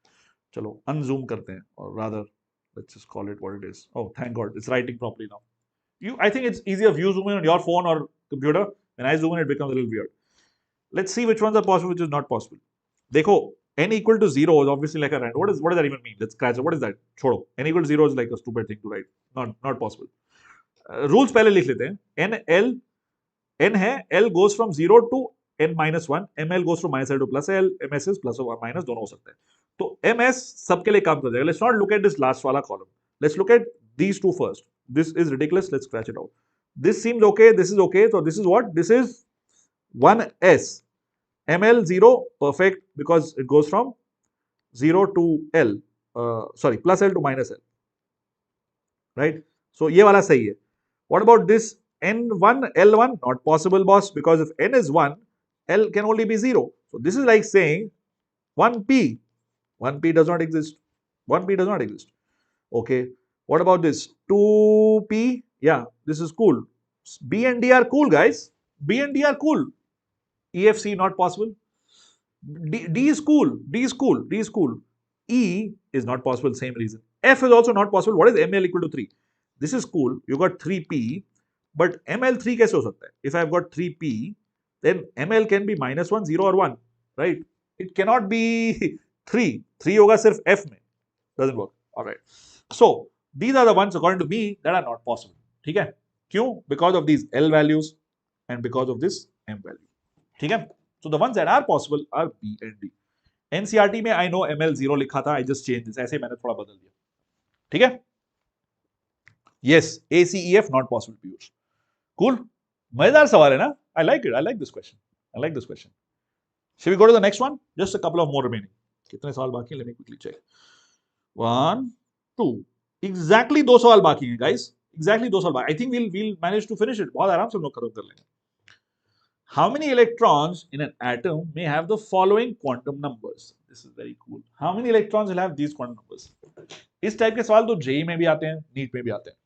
चलो unzoom करते हैं, or rather let's just call it what it is. Oh, thank God, it's writing properly now. I think it's easier if you zoom in on your phone or computer. When I zoom in, it becomes a little weird. Let's see which ones are possible, which is not possible. देखो, n equal to 0 is obviously like a random. What does that even mean? Let's scratch it. What is that? छोड़ो. N equal to 0 is like a stupid thing to write. Not possible. Rules पहले लिख लेते हैं. N है, L goes from 0 to n minus 1, ml goes from minus L to plus L, ms is plus or minus, दोनों हो सकते हैं. तो ms सबके लिए काम कर जाएगा. Let's not look at this last वाला column. Let's look at these two first. This is ridiculous. Let's scratch it out. This seems okay, this is okay. So this is what? This is 1s. ml 0, perfect, because it goes from 0 to L. Sorry, plus L to minus L. Right? So ये वाला सही है. What about this N1, L1? Not possible, boss, because if N is 1, L can only be 0. So this is like saying 1p. 1p does not exist. 1p does not exist. Okay. What about this? 2p? Yeah, this is cool. B and D are cool, guys. B and D are cool. EFC not possible. D is cool. D is cool. D is cool. E is not possible. Same reason. F is also not possible. What is ML equal to 3? This is cool. You got 3p, but ML 3 कैसे हो सकता है? If I've got 3p, then ML can be -1, 0 or 1, right? It cannot be 3. 3 होगा सिर्फ F में. Doesn't work. All right. So these are the ones according to me that are not possible. ठीक है? क्यों? Because of these L values and because of this M value. ठीक है? So the ones that are possible are B and D. NCERT में I know ML 0 लिखा था. I just changed this. ऐसे मैंने थोड़ा बदल दिया. ठीक है? Yes, ACEF not possible. Piyush. Cool. मजेदार सवाल है ना? I like it. I like this question. I like this question. Shall we go to the next one? Just a couple of more remaining. कितने सवाल बाकी हैं? Let me quickly check. 1, 2. Exactly 2 सवाल बाकी हैं, guys. Exactly 2 सवाल बाकी. I think we'll manage to finish it. बहुत आराम से हम लोग खत्म कर लेंगे. How many electrons in an atom may have the following quantum numbers? This is very cool. How many electrons will have these quantum numbers? इस type के सवाल तो जेई में भी आते हैं, नीट में भी आते हैं.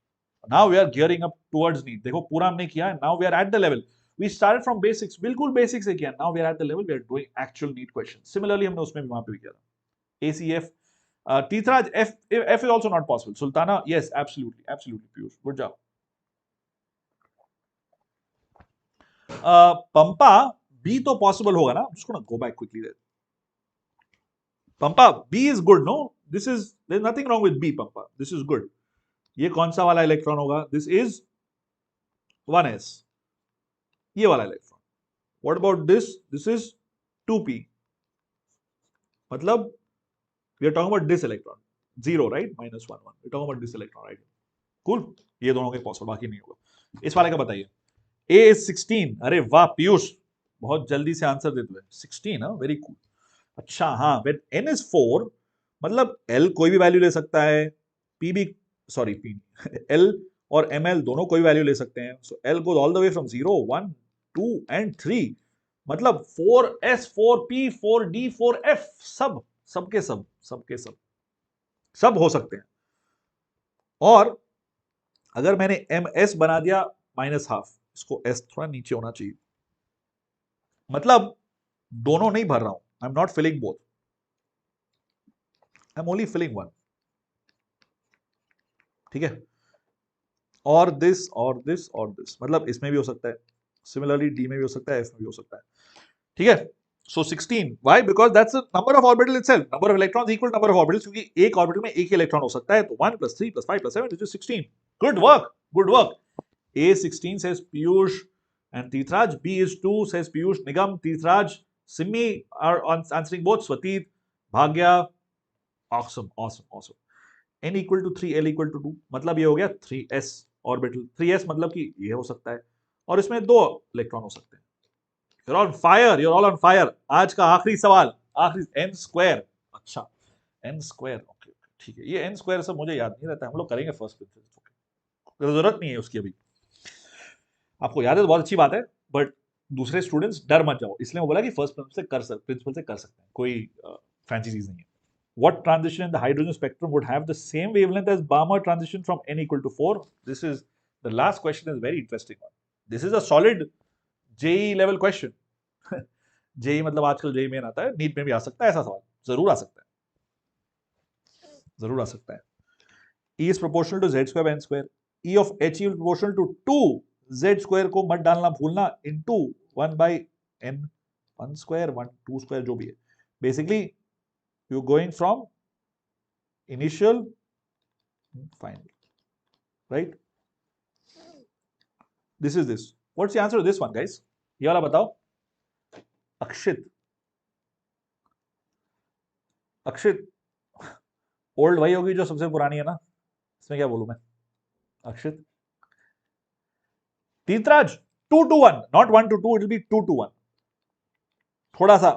Now we are gearing up towards NEET. देखो पूरा हमने किया है. Now we are at the level. We started from basics. बिल्कुल basics से किया. Now we are at the level. We are doing actual NEET questions. Similarly हमने उसमें भी वहां पे भी किया था. ACF. Tetraj, F is also not possible. Sultana, yes, absolutely, absolutely. Piyush, good job. Pampa, B तो possible होगा ना? I'm just gonna go back quickly there. Pampa, B is good, no? There's nothing wrong with B, Pampa. This is good. ये कौन सा वाला electron होगा? This is 1s. ये वाला electron. What about this? This is 2p. मतलब we are talking about this electron. 0, right? -1, 1. We're talking about this electron, right? Cool. ये दोनों के possible, बाकी नहीं होगा. इस वाले का बताइए. A is 16. अरे वाह पीयूष, बहुत जल्दी से आंसर देते हुए. 16, हाँ, वेरी कूल. अच्छा हाँ, when n is 4, मतलब L कोई भी वैल्यू ले सकता है, P भी, सॉरी P L और ML दोनों कोई वैल्यू ले सकते हैं. So L goes all the way from 0, 1, 2 and 3. मतलब 4S, 4P, 4D, 4F सबके सब हो सकते हैं. और अगर मैंने MS बना दिया -12, इसको S थोड़ा नीचे होना चाहिए. मतलब दोनों नहीं भर रहा हूं. I am not filling both. I am only filling one. ठीक है? और दिस और दिस और दिस, मतलब इसमें भी हो सकता है. सिमिलरली डी में भी हो सकता है, एफ में भी हो सकता है. ठीक है? So 16. Why? Because that's the number of orbital itself. Number of electrons equal to number of orbitals. क्योंकि एक ऑर्बिटल में एक ही इलेक्ट्रॉन हो सकता है. तो 1 + 3 + 5 + 7 which is 16. Good work. Good work. A16 says Piyush and Teethraj. B is 2 says Piyush. Nigam, Teethraj, Simmi are answering both. Swatit, Bhagya. Awesome, awesome, awesome. N equal to 3, L equal to 2. मतलब ये हो गया 3s orbital. 3s मतलब कि ये हो सकता है और इसमें 2 इलेक्ट्रॉन हो सकते हैं. You're on fire. You're all on fire. आज का आखिरी सवाल, आखिरी n स्क्वायर. अच्छा, n स्क्वायर. ओके, ठीक है. ये n स्क्वायर सब मुझे याद नहीं रहता. हम लोग करेंगे फर्स्ट प्रिंसिपल. जरूरत नहीं है उसकी अभी. आपको याद है तो बहुत अच्छी बात है, बट दूसरे स्टूडेंट्स डर मत जाओ. इसलिए मैं बोला कि फर्स्ट प्रिंसिपल से कर सकते हैं. कोई फैंसी चीज नहीं है. What transition in the hydrogen spectrum would have the same wavelength as Balmer transition from n equal to 4? This is the last question is very interesting one. This is a solid JEE level question. JEE मतलब आजकल JEE में आता है, NEET में भी आ सकता है. ऐसा सवाल जरूर आ सकता है, जरूर आ सकता है. E is proportional to z square by n square. E of He is proportional to 2 z square को मत डालना भूलना into 1 by n, 1 square 1 2 square जो भी है. Basically you're going from initial final, right? This is this. What's the answer to this one, guys? ये वाला बताओ. अक्षित, अक्षित ओल्ड वही होगी जो सबसे पुरानी है ना. इसमें क्या बोलूं मैं? अक्षित तीर्थराज 2-1, नॉट 1-2, इट विल बी 2-1. थोड़ा सा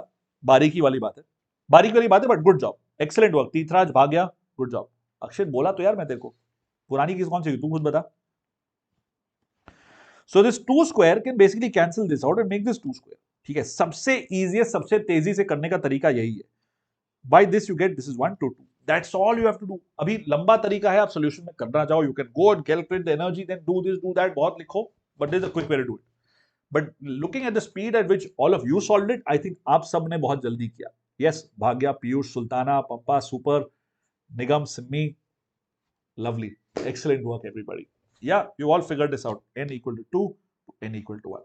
बारीकी वाली बात है, बारीकी वाली बात है, but good job, excellent work. Tirthraj भाग गया, गुड जॉब. अक्षित बोला तो यार मैं तेरे को, पुरानी किस कौन सी तू खुद बता. So this 2 square can basically cancel this out and make this 2 square. ठीक है, सबसे इजीएस्ट, सबसे तेजी से करने का तरीका यही है. By this you get, this is 1-2. That's all you have to do. अभी लंबा तरीका है, आप सोल्यूशन में करना चाहो, you can go and calculate the energy, then do this do that, बहुत लिखो, but there is a quick way to do it. But looking at the speed at which all of you solved it, I think आप सब ने बहुत जल्दी किया. Yes, Bhagya, Piyush, Sultana, Pampa, super, Nigam, Simmi, lovely, excellent work everybody. Yeah, you all figured this out. N equal to 2, n equal to 1.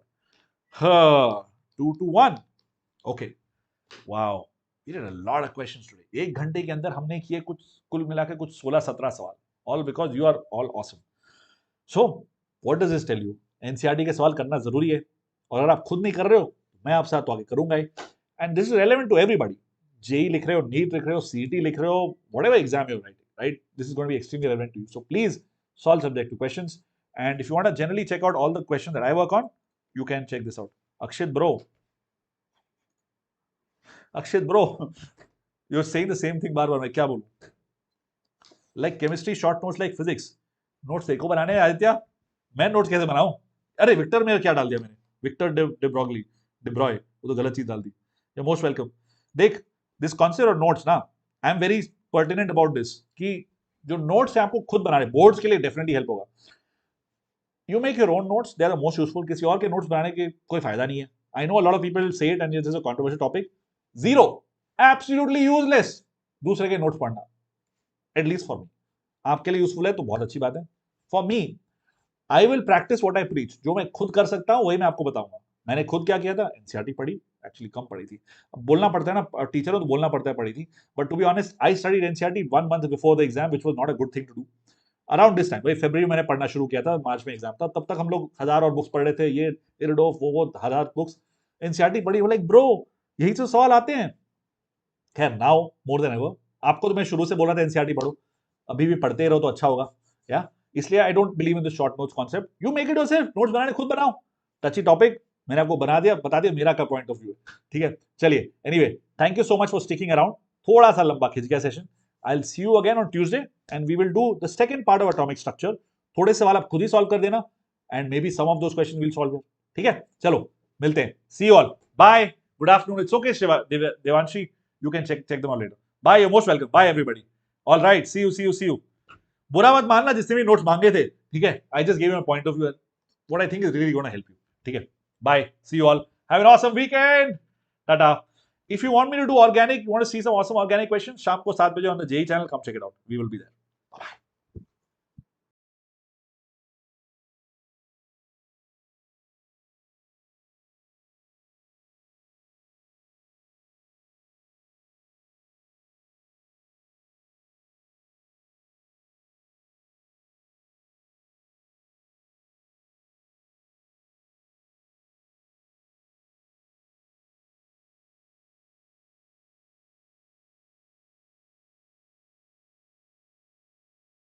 2-1. Okay, wow, we did a lot of questions today. एक घंटे के अंदर हमने किए कुछ, कुल मिला के कुछ 16-17 सवाल, all because you are all awesome. So what does this tell you? NCERT के सवाल करना जरूरी है, और अगर आप खुद नहीं कर रहे हो, मैं आपसे तो आगे करूंगा ही. And this is relevant to everybody. JEE लिख रहे हो, NEET लिख रहे हो, CET लिख रहे हो, whatever exam you're writing, right? This is going to be extremely relevant to you. So please solve subjective questions. And if you want to generally check out all the questions that I work on, you can check this out. Akshit bro, you're saying the same thing बार बार, मैं क्या बोलूं? Like chemistry short notes like physics. Notes देखो बनाने आदित्य, मैं notes कैसे बनाऊं? अरे Victor में क्या डाल दिया मैंने? विक्टर डिब्रॉय, वो तो गलत चीज डाल दी. You're most welcome. देख, this concept of notes ना, I am very pertinent about this, कि जो notes है आपको खुद बनाने, boards के लिए definitely help होगा. You make your own notes, they are the most useful. किसी और के notes बनाने के कोई फायदा नहीं है. I know a lot of people say it and this is a controversial topic. Zero, absolutely useless. दूसरे के notes पढ़ना, at least for me. आपके लिए useful है तो बहुत अच्छी बात है. For me, I will practice what I preach. जो मैं खुद कर सकता हूँ वही मैं आपको बताऊंगा. मैंने खुद क्या किया था, NCERT पढ़ी, एक्चुअली कम पढ़ी थी, अब बोलना पड़ता है ना, टीचर हो तो बोलना पड़ता है पढ़ी थी, but to be honest I studied NCERT 1 month before the exam, which was not a good thing to do. Around this time, भाई फरवरी में मैंने पढ़ना शुरू किया था, मार्च में एग्जाम था, तब तक हम लोग 1000 और बुक्स पढ़ रहे थे, ये इरिडोफ वो 1000 बुक्स. NCERT पढ़ी, लाइक ब्रो यही तो सवाल आते हैं. खैर नाउ मोर देन एवर, आपको तो मैं शुरू से बोल रहा था NCERT पढ़ो, अभी भी पढ़ते रहो तो अच्छा होगा. या इसलिए I don't believe in the short notes concept. You make it yourself, notes बनाने खुद बनाओ. टची टॉपिक मैंने आपको बता दिया मेरा क्या पॉइंट ऑफ व्यू है. ठीक है, चलिए, anyway thank you so much for sticking around. थोड़ा सा लंबा खिंच गया session. I will see you again on Tuesday and we will do the second part of atomic structure. थोड़े सवाल आप खुद ही सॉल्व कर देना and maybe some of those question will solve. ठीक है, चलो मिलते हैं. See you all, bye, good afternoon. It's okay Devanshi, you can check them all later. Bye, you most welcome. Bye everybody. All right, see you. बुरा मत मानना जिसने भी नोट्स मांगे थे. ठीक है, I just give you my point of view, what I think is really gonna help you. ठीक है, bye, see you all, have an awesome weekend, tata. If you want me to do organic, you want to see some awesome organic questions, शाम को 7 बजे on the JEE channel, come check it out. We will be there. Bye.